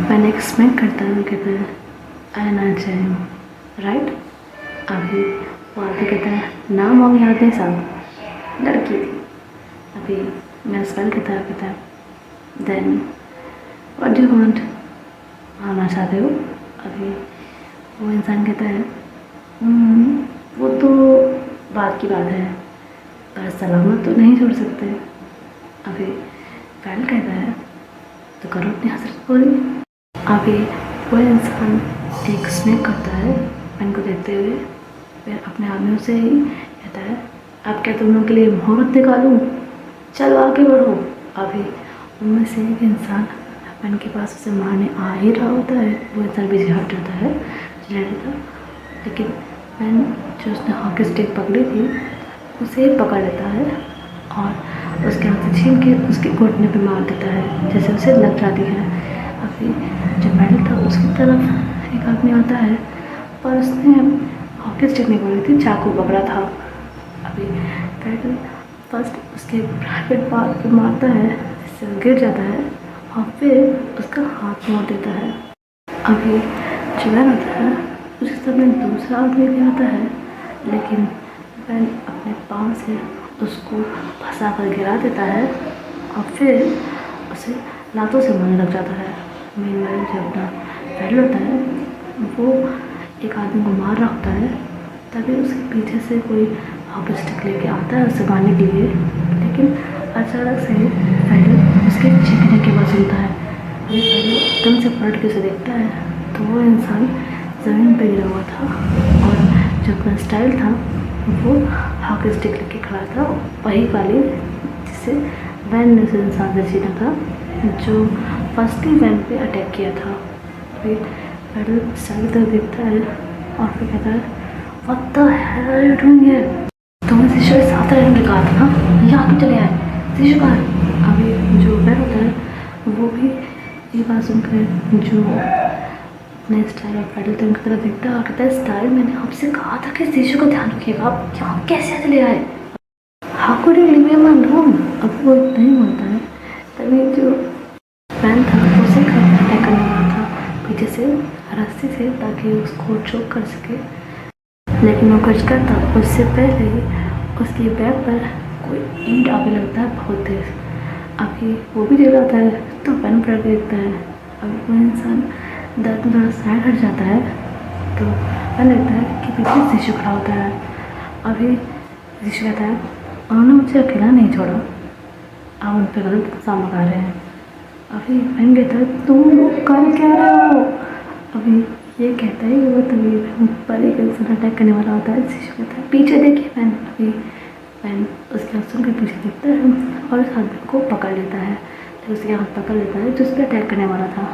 मैंने एक्सप्लेन करता है, वो कहता है आना चाहिए राइट। अभी वो आगे कहता है नाम वाम याद नहीं साहब, लड़की थी। अभी मैं स्पेल कहता है then what do you want, आना चाहते हो। अभी वो इंसान कहता है वो तो बात की बात है पर सलामत तो नहीं छोड़ सकते। अभी पैडल कहता है तो करो अपनी हसरत पूरी। अभी वो इंसान एक स्नेक करता है पेन को देखते हुए, फिर अपने आदमियों से ही कहता है अब क्या तुम लोगों के लिए मुहूर्त निकालूं, चलो आगे बढ़ो। अभी उनमें से एक इंसान पेन के पास उसे मारने आ ही रहा होता है, वो इंसान भी हट जाता है लेने था, लेकिन पेन जो उसने हॉकी स्टिक पकड़ी थी उसे पकड़ लेता है और उसके हाथ से छीन के उसके घुटने पे मार देता है जैसे उसे लग जाती है। अभी जो पैडल था उसकी तरफ एक आदमी आता है पर उसने हॉकी स्टिक नहीं पकड़ी थी, चाकू पकड़ा था। अभी पैडल फर्स्ट उसके प्राइवेट पार्ट पे मारता है जिससे वो गिर जाता है और फिर उसका हाथ मोड़ देता है। अभी जो वैन होता है उसके सामने दूसरा आदमी भी आता है लेकिन वैन अपने पाँव से उसको फंसा कर गिरा देता है और फिर उसे लातों से मारने लग जाता है। मेन वैन जो अपना पैडल होता है वो एक आदमी को मार रहा होता है, तभी उसके पीछे से कोई हॉकी स्टिक लेके आता है उसे मारने के लिए, लेकिन अचानक से पैडल उसके चीखने की आवाज़ सुनता है। ये पैडल एकदम से पलट के उसे देखता है तो वो इंसान ज़मीन पर गिरा हुआ था और जो अपना स्टाइल था वो हॉकी स्टिक लेके खड़ा था, वही वाली जिससे वैन ने उसे इंसान से छीना था। जो फर्स्ट ही वैन पे अटैक किया था। फिर पैडल सारी तरफ देखता है और फिर कहता है what the hell are you doing here. तुम्हें शिशु के साथ रहने के कहा था ना, यहाँ क्यों चले आए? शिशु का अभी जो पैर होता है वो भी ये बात सुनकर जो अपने स्टाइल और पैडल तो उनकी तरफ देखता है और कहता है स्टाइल मैंने आपसे कहा था कि शिशु का ध्यान रखिएगा, आप यहाँ कैसे चले आए? How could you leave him alone? अब वो नहीं बोलता है तभी जो वैन था उसे अटैक करने वाला था पीछे से रस्सी से ताकि उसको चोक कर सके, लेकिन वो कुछ करता उससे पहले ही उसके बैग पर कोई ईंट आगे लगता है बहुत तेज। अभी वो भी देख जाता है तो वैन पर देखता है। अभी वो इंसान दर्द में थोड़ा साइड हट जाता है तो वह लगता है कि पीछे शिशु खड़ा होता है। अभी शिशु कहता है उन्होंने मुझे अकेला नहीं छोड़ा, आप उन पर गलत इल्ज़ाम लगा रहे हैं। अभी वैन कहता है तुम लोग कर क्या रहे हो? अभी ये कहता है कि वो तभी पर एक इंसान अटैक करने वाला होता है। शिशु कहता है पीछे देखिए वैन। अभी वैन उसके आंसू के पीछे देखता है और उस आदमी को पकड़ लेता है, तो उसके हाथ पकड़ लेता है जो उस पर अटैक करने वाला था।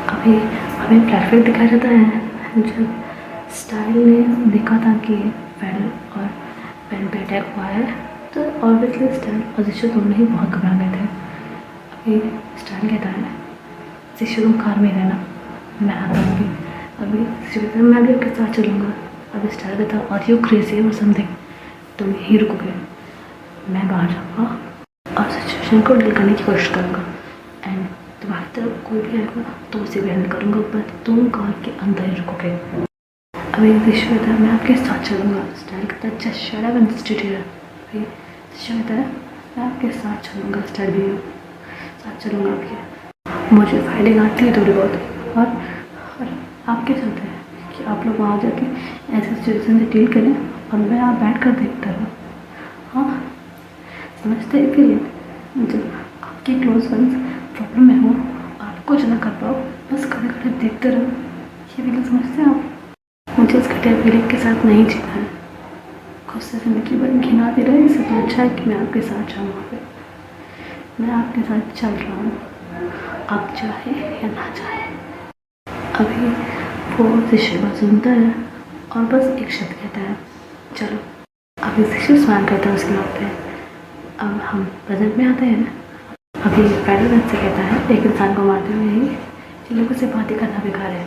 अभी हमें फ्लैशबैक दिखाया जाता है जब स्टाइल ने देखा था कि पैडल और वैन पे अटैक हुआ है, तो ऑब्वियसली स्टाइल और शिशु दोनों ही बहुत घबरा गए थे। अभी स्टाइल कहता है शिशु तुम कार में रहना, मैं आता हूँ। अभी शिशु कहता है मैं भी आपके साथ चलूँगा। अभी स्टाइल कहता है और यू क्रेजी और समथिंग, तुम यहीं रुकोगे, मैं बाहर जाऊँगा और सिचुएशन को डील करने की कोशिश करूँगा एंड तुम्हारी तरफ कोई भी आएगा तो उसे भी हैंडल करूँगा, पर तुम कार के अंदर ही रुकोगे। अभी शिशु कहता है मैं आपके साथ चलूँगा। स्टाइल कहता है just shut up and stay here. अभी शिशु कहता है मैं आपके साथ चलूँगा, स्टाइल भी साथ चलूँगा आपके, मुझे फाइलिंग आती है थोड़ी बहुत और आप क्या चाहते हैं कि आप लोग वहाँ जाके ऐसे सिचुएशन से डील करें और मैं यहाँ बैठ कर देखता रहूँ? हाँ समझते हैं कि जब आपके क्लोज फ्रेंड्स प्रॉब्लम में हो आप कुछ ना कर पाओ, बस खड़े खड़े देखते रहो, ये फीलिंग समझते हैं आप? मुझे इस घटिया फीलिंग के साथ नहीं जीना है, खुद से ज़िंदगी भर घिना दे रहा है। इससे तो अच्छा है कि मैं आपके साथ जाऊँ वहाँ पे, मैं आपके साथ चल रहा हूँ, आप चाहे या ना चाहे। अभी वो शिशु बात सुनता है और बस एक शब्द कहता है चलो। अभी शिशु स्मैल करता है उसके बात पे। अब हम प्रेजेंट में आते हैं। अभी पैडल से कहता है एक इंसान को मारते हुए ही इन लोगों से बातें करना बेकार है,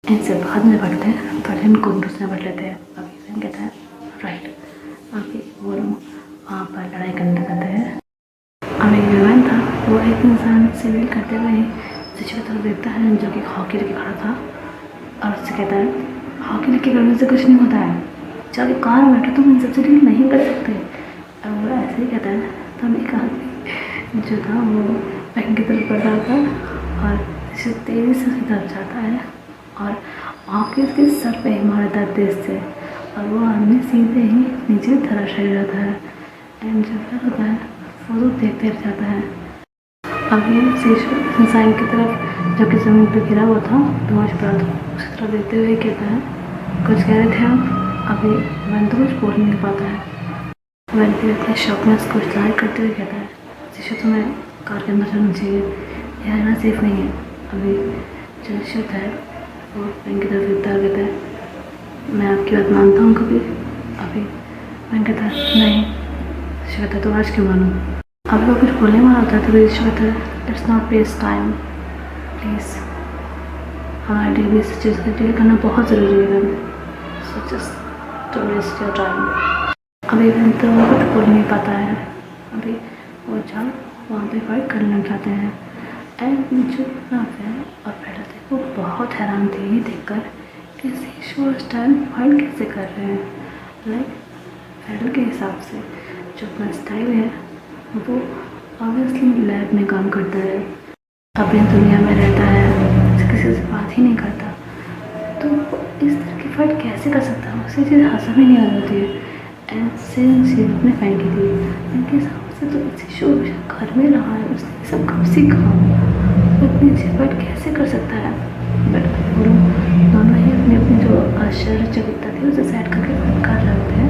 इनसे बाद में बढ़ते हैं पर इनको दूसरे बढ़ लेते हैं। अभी वैन कहता है राइट। अभी वो लोग वहाँ पर लड़ाई करने लगते हैं। अभी वैन था वो एक इंसान से डील करते हुए शिशु की तरफ देखता है जो कि हॉकी लेके खड़ा था और उससे कहता है हॉकी लेके करने से कुछ नहीं होता है, जाके कार में बैठो, तुम इन सबसे डील नहीं कर सकते। और वो ऐसे ही कहता है तब एक आदमी जो था वो वैन की तरफ बढ़ रहा था और शिशु तेज़ी से उसकी तरफ जाता है और आँखें उसके सर पे ही मारता है तेज से और वो आदमी सीधे ही नीचे धराशायी हो जाता है एंड जो फिर होता है वो तो देखते रह जाता है। अभी शिशु इंसान की तरफ जो कि ज़मीन पर गिरा हुआ था बेहोश पड़ा था उसकी तरफ देखते हुए कहता है कुछ कह रहे थे आप? अभी वैन तो कुछ बोल नहीं पाता है। वैन भी अपने शॉकनेस को जाहिर करते हुए कहता है शिशु तुम्हें कार के अंदर चलना चाहिए, यह रहना सेफ नहीं है। अभी जो शिशु है वो वैन की तरफ देखता है कहता है मैं आपकी बात मानता हूँ कभी। अभी वैन कहता है नहीं। शिशु कहता है तो आज क्यों मानूँ? अभी वो कुछ बोलने वाला होता है तो शिशु कहता है let's not waste time please, हमारे डेली इस चीज़ से डील करना बहुत ज़रूरी है ma'am, so just don't waste your time. अभी वैन तो कुछ बोल नहीं पाता है। अभी वो जान वहाँ पे फाइट करने लग जाते हैं एंड जो वैन और पैडल थे वो बहुत हैरान थे ये देखकर कि शिशु और स्टाइल फाइट कैसे कर रहे हैं। लाइक पैडल के हिसाब से जो अपना स्टाइल है वो ऑब्वियसली लैब में काम करता है, अपनी दुनिया में रहता है, किसी से बात ही नहीं करता, तो इस तरह की फाइट कैसे कर सकता है? उसे चीज़ हंसा भी नहीं आ जाती है एंड सेम चीज़ अपने फैन की थी। इनके हिसाब से तो शिशु घर में रहा है, उसने सब कब सीखा, वो इतनी अच्छी फाइट कैसे कर सकता है? बट वो लोग दोनों ही अपनी अपनी जो आश्चर्यचकितता थी उसे सेट करके फाइट कर रहे होते हैं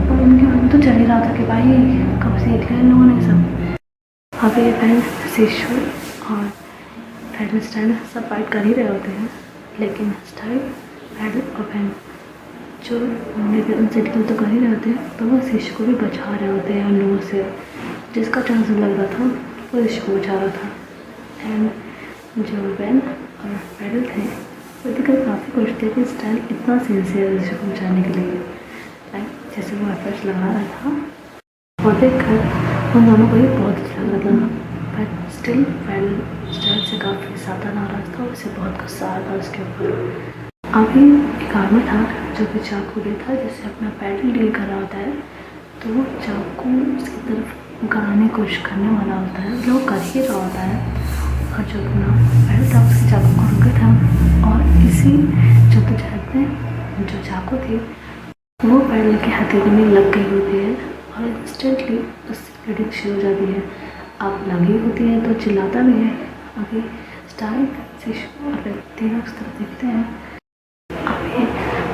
और उनके मन में तो चल ही रहा था कि भाई कब सीख लिया इन लोगों ने सब। अभी वैन शिशु और पैडल स्टाइल सब फाइट कर ही रहे होते हैं, लेकिन स्टाइल पैडल और फैन जो होंगे उनसे डील तो कर ही रहे होते हैं, तो वो शीशे को भी बचा रहे होते हैं उन लोगों से। जिसका चांस लग रहा था वो शीशे को बचा रहा था। एंड जो वैन और पैडल थे वो देखकर काफ़ी खुश थे कि स्टाइल इतना सिंसियर है शीशे को बचाने के लिए, लाइक जैसे वो एफर्ट्स लगा रहा था। और देखकर उन दोनों को ही बहुत अच्छा लग रहा था, बट स्टिल पैडल स्टाइल से काफ़ी ज़्यादा नाराज़ था, उसे बहुत गुस्सा आ रहा था उसके ऊपर। अभी एक आदमी था जो कि चाकू ले था, जिससे अपना पैडल डील कर रहा होता है, तो वो चाकू उसकी तरफ गड़ाने की कोशिश करने वाला होता है, जो कर ही रहा होता है। और जो अपना पैडल था उसके चाकू को रुका था, और इसी जद्दोजहद में जो चाकू थी वो पैडल के हथेली में लग गई होती है, और इंस्टेंटली उससे ब्लीडिंग शुरू हो जाती है। अब लगी होती है तो चिल्लाता भी है। अभी स्टाइल अपने तीनों उस तरफ देखते हैं। अभी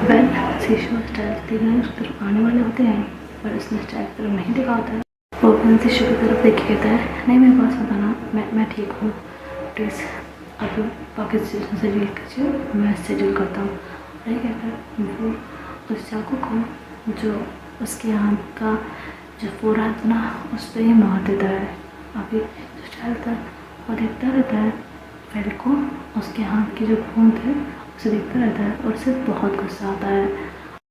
वैन शीशु स्टाइल तीनों उस तरफ आने वाले होते हैं, पर उसने स्टाइल की तरफ नहीं देखा होता है। वो वैन शीशु की तरफ देख के कहता है, नहीं मेरे पास बताना, मैं ठीक हूँ, प्लीज़ अब बाकी सिचुएशन से डील कीजिए, मैं इससे डील करता हूँ। नहीं कहकर वो उस चाकू को जो उसके हाथ का जो पूरा था ना उस पर ही मार देता है। अभी जो स्टाइल था वो देखता रहता है पैडल को, उसके हाथ की जो बूंद है उसे देखता रहता है, और उसे बहुत गुस्सा आता है।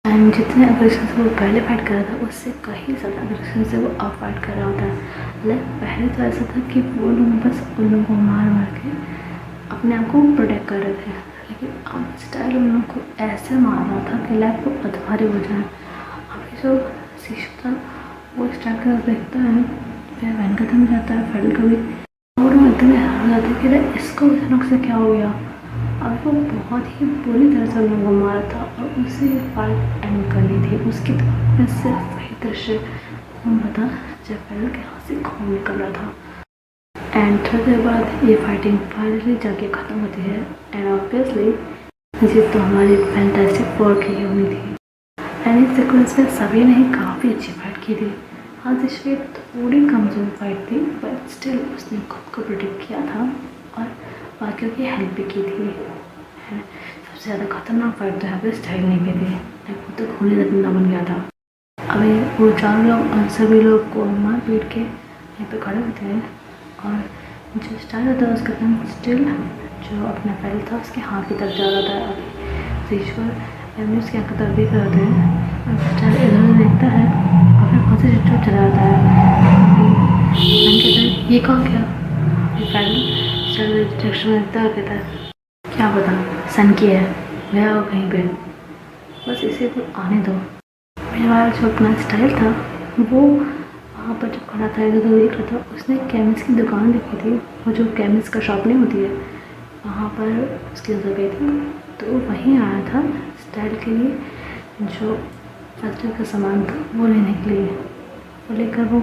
एंड जितने अग्रेशन से वो पहले फाइट कर रहा था उससे कहीं ज़्यादा अग्रेशन से वो अब फाइट कर रहा होता है। लाइक पहले तो ऐसा था कि वो लोग बस उन लोगों को मार मार के अपने आप को प्रोटेक्ट कर रहे थे, लेकिन अब स्टाइल उन लोगों को ऐसे मार रहा था कि लाइक वो अधवारे हो जाए। अभी जो शीशु था वो स्टाइल कर देखता है, फिर वैन का थम जाता है, पैडल का भी, और वो एकदम हैरान हो जाता है कि इसको अचानक से क्या हो गया। और वो बहुत ही बुरी तरह से उन लोगों को मारा था, और उसे फाइट एंड करनी थी। उसकी दिमाग में सिर्फ वही दृश्य घूम रहा था जब पैडल के हाथ से खून निकल रहा था। एंड थोड़ी देर बाद ये फाइटिंग फाइनली जाके ख़त्म होती है, एंड ऑब्वियसली जीत तो हमारी फैंटास्टिक फोर की ही होनी थी। एंड इस सीक्वेंस में सभी ने ही काफ़ी अच्छी फाइट की थी। हाँ दिशवी थोड़ी कमज़ोर फाइट थी, बट स्टिल उसने खुद को प्रोटेक्ट किया था और बाकियों की हेल्प भी की थी। सबसे ज़्यादा खतरनाक फाइट तो यहाँ पे स्टाइल नहीं की थी, वो तो खूनी जिंदा बन गया था। अभी वो चारों लोग सभी लोग को मार पीट के यहाँ पे खड़े होते हैं, और जो स्टाइल होता है उसका नाम स्टिल जो अपना पैडल था उसके हाथ की तरफ जा रहा था। अभी ईश्वर उसके आँख की तरफ देख रहे होते हैं, और स्टाइल इधर उधर देखता है और फिर बहुत से चुप चला जाता है। मैंने कहता है ये कौन गया, ये पैडल स्टाइल डिस्ट्रैक्शन में देखता है, कहता है क्या पता सन की है, गया हो कहीं पे, बस इसे तो आने दो। मेरा जो अपना स्टाइल था वो वहाँ पर जब खड़ा था इधर देख रहा था, उसने केमिस्ट की दुकान देखी थी, वो जो केमिस्ट का शॉप नहीं होती है वहाँ पर उसकी नजर गई थी, तो वहीं आया था स्टाइल के लिए जो फर्स्ट का सामान था वो लेने के लिए। वो लेकर वो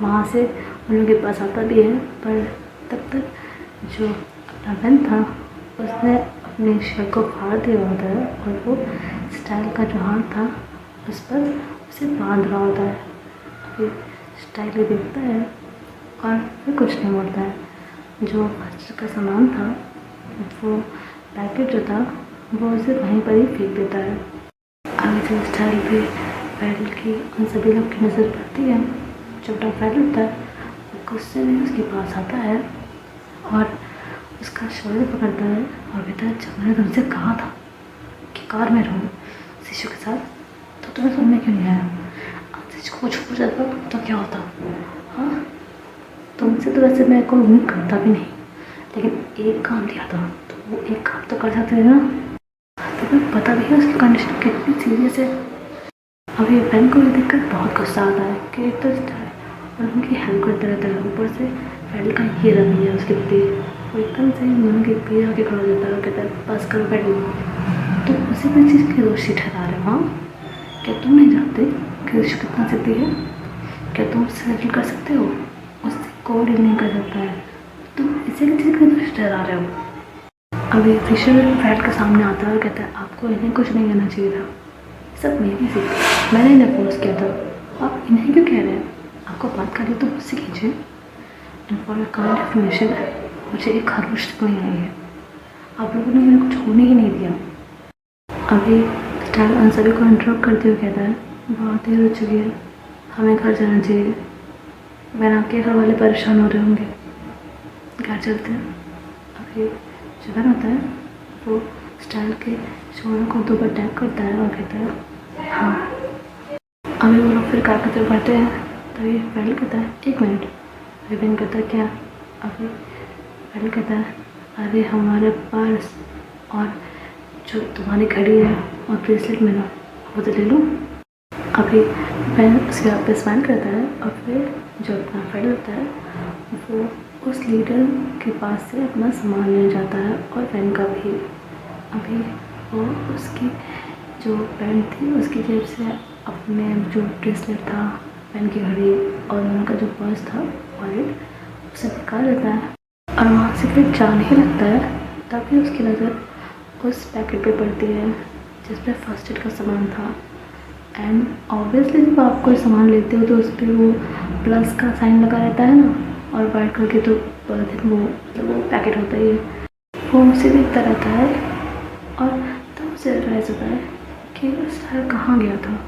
वहाँ से उन लोगों के पास आता भी है, पर तब तक जो अपना बहन था उसने अपने शर्ट को फाड़ दिया होता है, और वो स्टाइल का जो हाथ था उस पर उसे बांध रहा होता है। अभी स्टाइल देखता है और फिर कुछ नहीं बोलता है। जो फर्स्ट का सामान था वो पैकेट जो था वो उसे वहीं पर ही फेंक देता है। आगे से स्टाइल पे पैडल की उन सभी लोग की नज़र पड़ती है। छोटा पैडल होता है वो गुस्से में उसके पास आता है और उसका शोल्डर पकड़ता है और कहता है जब मैंने तुमसे कहा था कि कार में रहूँ शीशु के साथ, तो तुम्हें सुनने क्यों नहीं आया? शीशु को कुछ हो जाता तो क्या होता? हाँ, तुमसे तो वैसे मैं कोई उम्मीद करता भी नहीं, लेकिन एक काम दिया था तो वो एक काम तो कर सकते थे ना। तुम्हें पता भी है उसकी कंडीशन कितनी सीरियस है। अभी बहन को ये देखकर बहुत गुस्सा आता है कि एक तो और उनकी हेल्प करते रहता है, ऊपर से पैडल का ये रवैया उसके प्रति। वो एकदम से उनके पीछे आके खड़ा हो जाता है और कहता है बस करो पैडल, तो उसी पर चीज़ की दोषी ठहरा रहे हो। हाँ, क्या तुम नहीं जानते कि ऋषि कितना जिद्दी है? क्या तुम उससे डील कर सकते हो? उससे कोई डील नहीं कर सकता है, तुम इसी की चीज़ की दोषी ठहरा रहे हो। अभी फिशर फैट के सामने आता है और कहता है आपको इन्हें कुछ नहीं करना चाहिए था, सब मेरी सी, मैंने इन्हें फोर्स किया था, आप इन्हें क्यों कह रहे हैं? आपको बात करनी तो मुझसे कीजिए। And for your kind information मुझे एक खरोश तक नहीं आई है। आप लोगों ने मेरे को छोड़ने ही नहीं दिया। अभी स्टाइल उन सभी को इंटरप्ट करते हुए कहता है, बहुत देर हो चुकी है, हमें घर जाना चाहिए। वरना आपके घर वाले परेशान हो रहे होंगे, घर चलते हैं। अभी जो बहन होता है वो स्टाइल के शोल्डर को 2 बार टैप करता है और कहता है हाँ। अभी वो लोग फिर कार की तरफ बढ़ते हैं, तभी पहले कहता है 1 मिनट। अभी बहन कहता है क्या? अभी पहले कहता है अरे हमारे पास और जो तुम्हारी घड़ी है और ब्रेसलेट मिला वो तो ले लूँ। अभी बहन उसके आप पे स्माइल करता है और फिर जो अपना फ्रेंड होता है वो उस लीडर के पास से अपना सामान ले जाता है और बहन का भी। अभी वो उसकी जो पैंट थी उसकी जेब से अपने जो ब्रेसलेट था, पेन की घड़ी और उनका जो पर्स था वॉलेट उसे निकाल लेता है और वहाँ से फिर जाने ही लगता है। तभी उसकी नज़र उस पैकेट पे पड़ती है जिसमें फर्स्ट एड का सामान था। एंड ऑब्वियसली जब आप कोई सामान लेते हो तो उस पर वो प्लस का साइन लगा रहता है ना, और वाइट कलर के तो वो पैकेट होता ही है। वो उसे देखता रहता है और तब उसे रियलाइज़ होता है कि स्टाइल कहाँ गया था।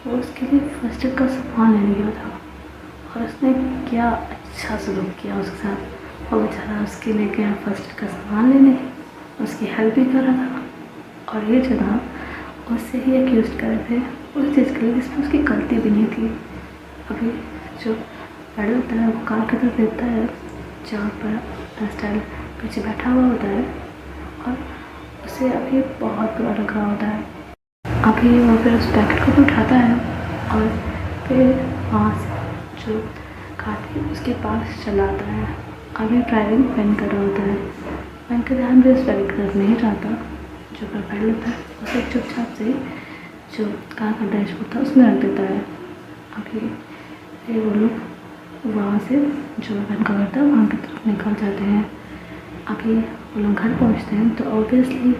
वो उसके लिए फर्स्ट एड का सामान लेने गया था और उसने क्या अच्छा सलूक किया उसके साथ। और बेचारा उसके लिए गया फर्स्ट एड का सामान लेने, उसकी हेल्प भी कर रहा था और ये जगह उससे ही एक्यूज कर रहे थे उस चीज़ के लिए जिसमें उसकी गलती भी नहीं थी। अभी जो पैडल होता है वो कार की तरफ देखता है जहाँ पर स्टाइल पीछे बैठा हुआ होता है और उसे अभी बहुत बुरा लग रहा होता है। अभी वो फिर उस पैकेट को भी उठाता है और फिर वहाँ से जो कार थी उसके पास चला आता है। अभी ड्राइविंग पेन कर रहा होता है। पेन का ध्यान भी उस पैकेट की तरफ नहीं जाता। जो पैडल होता है उसे चुपचाप से जो कार का डैशबोर्ड था उसमें रख देता है। अभी फिर वो लोग वहाँ से जो पेन का घर था वहाँ की तरफ निकल जाते हैं। अभी वो लोग घर पहुँचते हैं तो ऑब्वियसली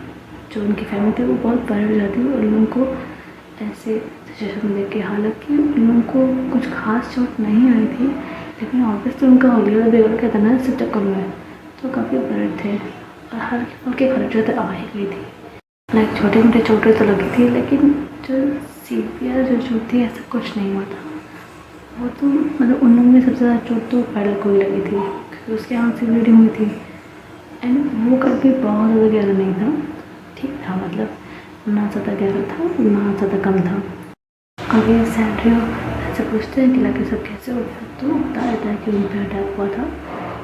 जो उनकी फैमिली थी वो बहुत परेशान हो जाती है उन लोगों को ऐसे सिचुएशन में देख के। हालांकि उन लोगों को कुछ खास चोट नहीं आई थी, लेकिन ऑब्वियसली उनका होलिया बिगड़ के इतना से चक्कर में तो काफ़ी परेड थे और हल्की हल्की खर्चें आ ही गई थी। लाइक छोटे मोटे चोटें तो लगी थी, लेकिन जो सीवियर जो चोट थी ऐसा कुछ नहीं हुआ था। वो तो मतलब उन लोगों में सबसे ज़्यादा चोट तो पैडल को ही लगी थी क्योंकि उसके हाथ से ब्लीडिंग हुई थी। एंड वो कभी बहुत ज़्यादा गहरा नहीं था, ठीक था, मतलब ना ज़्यादा गहरा था ना ज़्यादा कम था। आगे सैंड्रियो ऐसे पूछते हैं कि लगे सब कैसे हो गया, तो बता देता है कि उन पर अटैक हुआ था।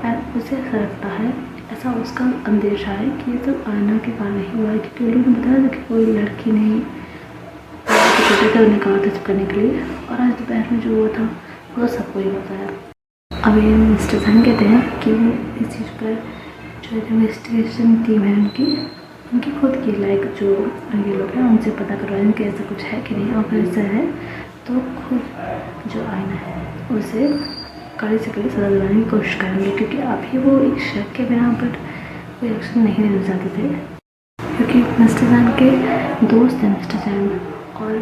एंड उसे ऐसा लगता है, ऐसा उसका अंदेशा है कि ये सब आयना के कारण ही हुआ है क्योंकि उन लोगों ने बताया था कि कोई लड़की नहीं छोटे थे उन्हें कहा था चिपकने के लिए, और आज दोपहर में जो हुआ था वो सबको ही बताया। अभी मिस्टर सन कहते हैं कि वो इस चीज़ पर जो इन्वेस्टिगेशन टीम है उनकी खुद की लाइक जो ये लोग हैं उनसे पता करवाएं कि ऐसा कुछ है कि नहीं, और अगर ऐसा है तो खुद जो आईना है उसे कड़ी से कड़ी सजा दिलाने की कोशिश करेंगे, क्योंकि अभी वो एक शक के बिना पर कोई एक्शन नहीं लेना चाहते थे। क्योंकि मिस्टर जैन के दोस्त हैं मिस्टर जैन, और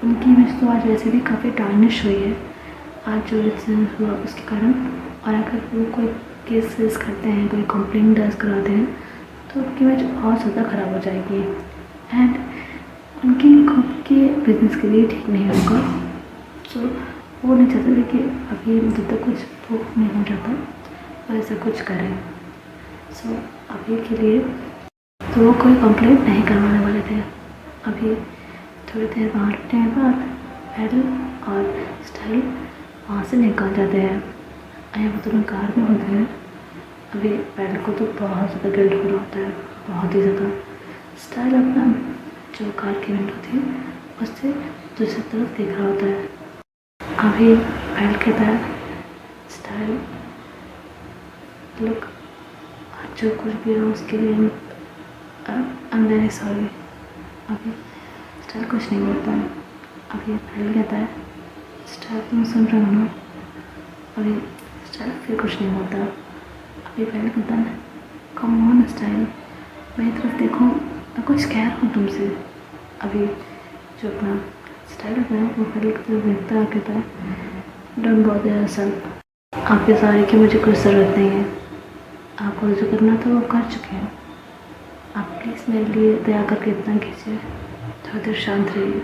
उनकी इमेज तो आज वैसे भी काफ़ी टार्निश हुई है आज जो इंसिडेंट हुआ उसके कारण। और अगर वो कोई केस फेस करते हैं, कोई कंप्लेंट दर्ज कराते हैं तो उनकी इमेज बहुत ज़्यादा ख़राब हो जाएगी एंड उनकी खुद के बिजनेस के लिए ठीक नहीं होगा। सो वो नहीं चाहते थे कि अभी जब तक कुछ प्रूफ नहीं हो जाता वो ऐसा कुछ करें। सो अभी के लिए तो वो कोई कंप्लेंट नहीं करवाने वाले थे। अभी थोड़ी देर बाहर रुकने के बाद पैडल और स्टाइल वहाँ से निकल जाते हैं। आया वो दोनों कार में होते हैं। अभी पैडल को तो बहुत ज़्यादा गिल्ट हो रहा होता है, बहुत ही ज़्यादा। स्टाइल अपना जो कार की विंडो थी उससे दूसरी तरफ देख रहा होता है। अभी पैडल कहता है स्टाइल लुक जो कुछ भी हो उसके लिए आई एम वेरी सॉरी। अभी स्टाइल कुछ नहीं बोलता है। अभी पैडल कहता है स्टाइल तुम सुन रहे हो ना। अभी स्टाइल फिर कुछ नहीं बोलता। अभी पैडल कहता है कम ऑन स्टाइल मेरी तरफ देखो, मैं कुछ कह रहा हूँ तुमसे। अभी जो अपना स्टाइल होता है वो पैडल की तरफ देखता है और कहता है डोंट बॉदर योरसेल्फ, आपके सारे की मुझे कोई ज़रूरत नहीं है। आपको जो करना था वो कर चुके हैं। आप प्लीज़ मेरे लिए दया करके इतना कीजिए, थोड़ी देर शांत रहिए,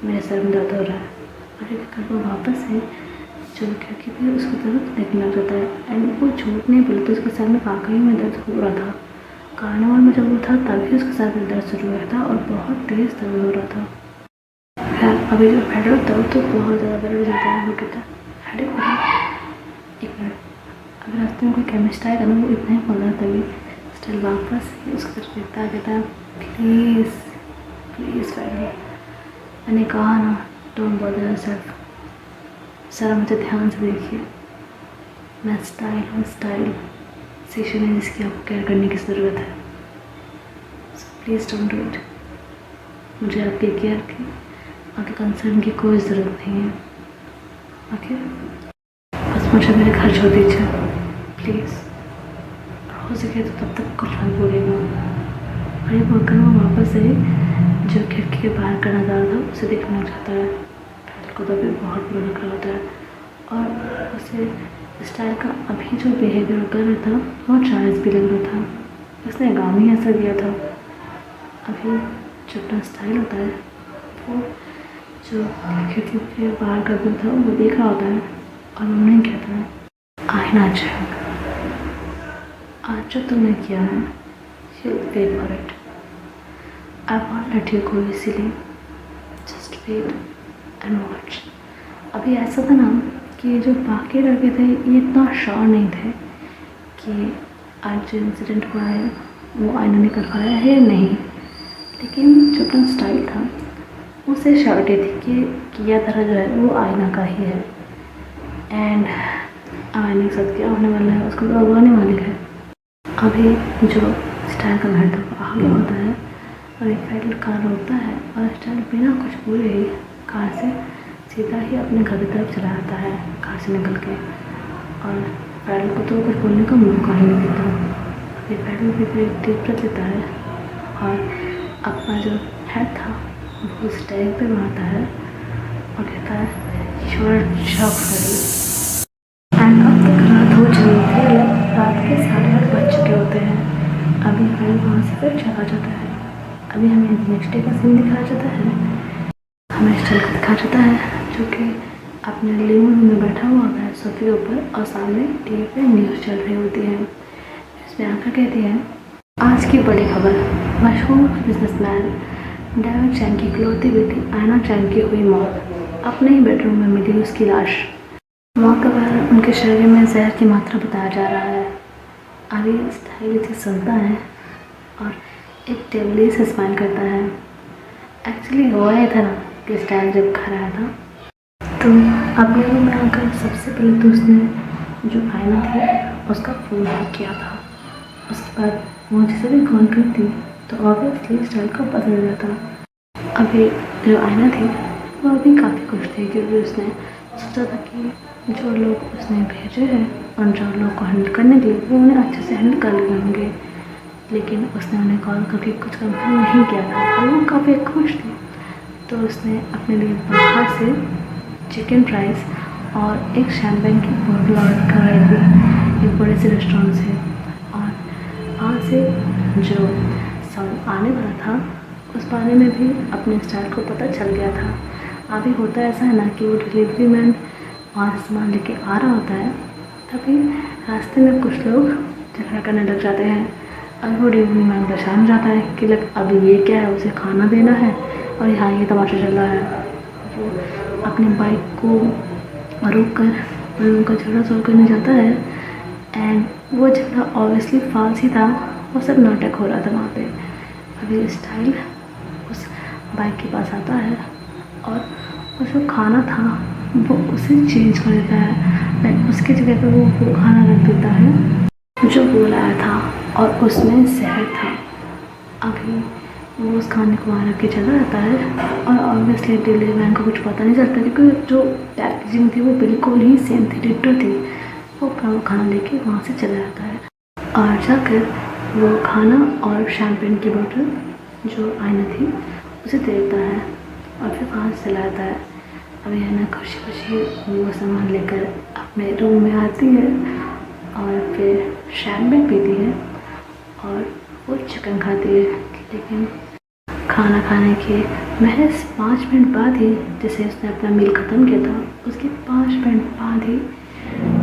मेरे सर में दर्द हो रहा है। और एक अगर वो वापस है जो खिड़की पे उसकी तरफ देखने लग जाता है एंड वो झूठ नहीं बोलता, उसके सर में वाकई में दर्द हो रहा था। कार्निवल में जब वो था तभी उसके सर में दर्द शुरू हुआ था और बहुत तेज़ दर्द हो रहा था। खैर अभी जो हेडेक दर्द तो बहुत ज़्यादा बढ़ जाता है, वो कहता है हेडेक हो रहा है, एक मिनट। अगर रास्ते में कोई केमिस्ट आएगा ना वो इतना ही बोल रहा है तभी स्टिल वापस उसकी तरफ देखता है, कहता है प्लीज़ प्लीज़ फ्रेंड। मैंने कहा ना डोंट बॉदर योरसेल्फ। सर मुझे ध्यान से देखिए, मैं स्टाइल हूँ, स्टाइल सेशन है जिसकी आपको केयर करने की ज़रूरत है। So please don't do it. मुझे आपकी केयर की, आपके कंसर्न की कोई ज़रूरत नहीं है। ओके, बस मुझे मेरे घर छोड़ दीजिए प्लीज़। हो सके तो तब तक कुछ मत बोलिएगा। और ये बोलकर वो वापस से जो खिड़की के बाहर का नज़ारा था उसे देखने लग जाता है। फैल को तो भी बहुत बुरा लग रहा होता है और उसे स्टाइल का अभी जो बिहेवियर कर रहा था वो जायज़ भी लग रहा था। उसने काम ही ऐसा किया था। अभी जो अपना स्टाइल होता है वो जो खिड़की के बाहर का व्यू था वो देख रहा होता है और वो नहीं कहता है आईना चेक, आज जो तुमने किया है यू पे for it. I won't let you go इसीलिए, जस्ट वेट एंड वॉच। अभी ऐसा था ना कि जो बाकी लड़के थे ये इतना श्योर नहीं थे कि आज जो इंसिडेंट हुआ है वो आईना ने कर पाया है या नहीं, लेकिन जो अपना स्टाइल था उसे श्योरिटी थी कि किया तरह जो है वो आईना का ही है एंड आईने के साथ क्या होने वाला है उसको भगवान ही मालिक है। अभी जो स्टाइल का घर था वो आ गया होता है और एक फ्रेंड कार रोकता है और स्टाइल बिना कुछ बोले ही कार से सीधा ही अपने घर की तरफ चला जाता है कार से निकल के, और फ्रेंड को तो कुछ बोलने का मौका ही नहीं देता। अभी फ्रेंड भी फिर एक डीप ब्रेथ लेता है और अपना जो हेड था वो स्टेज पे मारता है और कहता है ईश्वर शॉक करी। एंड अब तक रात हो चुकी थी, रात के 8:30 बज चुके होते हैं। अभी फ्रेंड वहाँ से फिर चला जाता है। अभी हमें नेक्स्ट डे का सीन दिखाया जाता है। हमें स्टाइल को दिखाया जाता है जो कि अपने लिविंग रूम में बैठा हुआ होता है सोफे के ऊपर और सामने टीवी पे न्यूज़ चल रही होती है। इसमें आकर कहती है आज की बड़ी खबर, मशहूर बिजनेसमैन डेविड चैन की इकलौती बेटी आयना चैन की हुई मौत। अपने ही बेडरूम में मिली उसकी लाश। मौत का कारण उनके शरीर में जहर की मात्रा बताया जा रहा है। अभी स्टाइल इसे सुनता है और एक टेबली से स्माइल करता है। एक्चुअली हुआ ये था ना कि स्टाइल जब घर आया था तो अपने रूम में आकर सबसे पहले तो उसने जो आयना थी उसका फ़ोन हैक किया था। उसके बाद वो जिसे भी कॉल करती तो ऑब्वियसली स्टाइल को पता चल जाता। अभी जो आयना थी वो अभी काफ़ी खुश थी क्योंकि उसने सोचा था कि जो लोग उसने भेजे हैं और जो लोग को हैंडल करने के लिए वो उन्हें अच्छे से हैंडल कर लिए होंगे, लेकिन उसने उन्हें कॉल करके कुछ कंफर्म नहीं किया था और वो काफ़ी खुश थी। तो उसने अपने लिए बाहर से चिकन फ्राइज़ और एक शैम्पेन की बोतल ऑर्डर कराई थी एक बड़े से रेस्टोरेंट से, और वहाँ से जो साउंड आने वाला था उस बारे में भी अपने स्टाइल को पता चल गया था। अभी होता ऐसा है ना कि वो डिलीवरी मैन वहाँ से सामान लेके आ रहा होता है, तभी रास्ते में कुछ लोग झगड़ा करने लग जाते हैं और वो डिलीवरी मैन परेशान हो जाता है कि लग अभी ये क्या है, उसे खाना देना है और यहाँ ये तमाशा चल रहा है। वो अपनी बाइक को रोक कर उनका झगड़ा सॉल्व करने जाता है एंड वो झगड़ा ऑब्वियसली फॉल्स ही था, वो सब नाटक हो रहा था वहाँ पे। अभी स्टाइल उस बाइक के पास आता है और वो जो खाना था वो उसे चेंज कर देता है, लाइक उसकी जगह पर वो खाना रख देता है जो वो लाया था और उसमें जहर था। अभी वो उस खाने को वहाँ रख के चला जाता है और ऑब्वियसली डिलीवरी मैन को कुछ पता नहीं चलता क्योंकि जो पैकेजिंग थी वो बिल्कुल ही सेम थी, डिट्टो थी। वो अपना खाना लेके वहाँ से चला जाता है और जाकर वो खाना और शैम्पेन की बोतल जो आईना थी उसे दे देता है और फिर वहाँ से चला जाता है। अभी आयना खुशी खुशी वो सामान लेकर अपने रूम में आती है और फिर शैम्पेन पीती है और वो चिकन खाती है। लेकिन खाना खाने के महज 5 मिनट बाद ही, जैसे उसने अपना मील ख़त्म किया था, उसके 5 मिनट बाद ही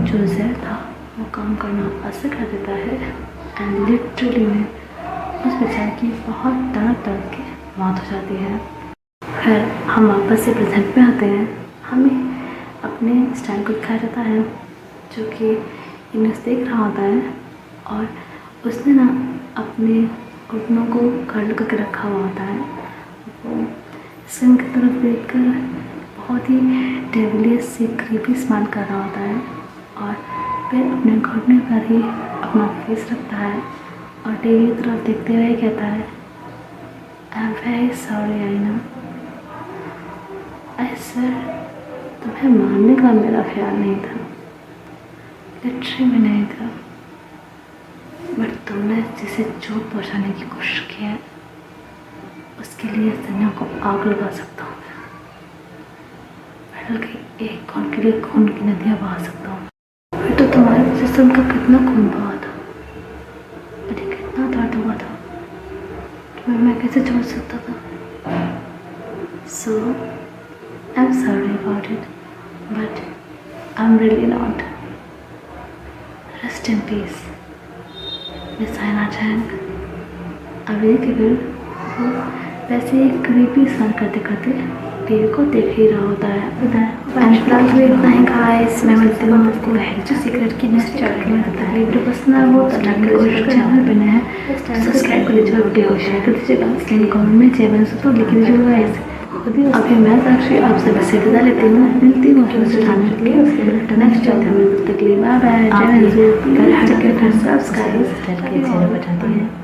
जो जहर था वो काम करना असर कर देता है एंड लिटरली में उस बेचारे की बहुत तड़प के मौत हो जाती है। फिर हम वापस से प्रेजेंट में आते हैं। हमें अपने स्टैंड को दिखाया जाता है जो कि इन्हें देख रहा होता है और उसने ना अपने घुटनों को खड़े करके रखा हुआ होता है। वो सिंह की तरफ देखकर बहुत ही डेविलियस से क्रीपी स्माइल कर रहा होता है और फिर अपने घुटने पर ही अपना फेस रखता है और टीवी की तरफ देखते हुए कहता है, आई एम वेरी सॉरी आईना, आई सर तुम्हें मारने का मेरा ख्याल नहीं था, लिटरली में नहीं था, बट तुमने जिसे चोट पहुंचाने की कोशिश की है उसके लिए दुनिया को आग लगा सकता हूँ मैं, बल्कि एक खून के लिए खून की नदियाँ बहा सकता हूँ। फिर तो तुम्हारे जिस्म का कितना खून बहा था, मुझे कितना दर्द हुआ था, तुम्हें मैं कैसे छोड़ सकता था। So I am sorry about it but I am really not. Rest in peace miss आयना चैन। अभी केवल वो वैसे ही क्रीपी सन करते करते टीवी को देख ही रहा होता है। इतना ही गाइस, मैं मिलती हूँ आपको जो सीक्रेट की नेक्स्ट चैप्टर में आता है। वीडियो पसंद आया हो तो लाइक करें, चैनल बने हैं सब्सक्राइब कर लीजिए, वीडियो को शेयर कर दीजिएगा, लेकिन कमेंट में जय बन तो लिख दीजिएगा ऐसे। अभी मैं साक्षी आप सभी से विदा लेती हूँ, मिलती हूँ नेक्स्ट चैप्टर में। तब तक के लिए बाय बाय, जय हिंद। सब्सक्राइब करके बजाती है।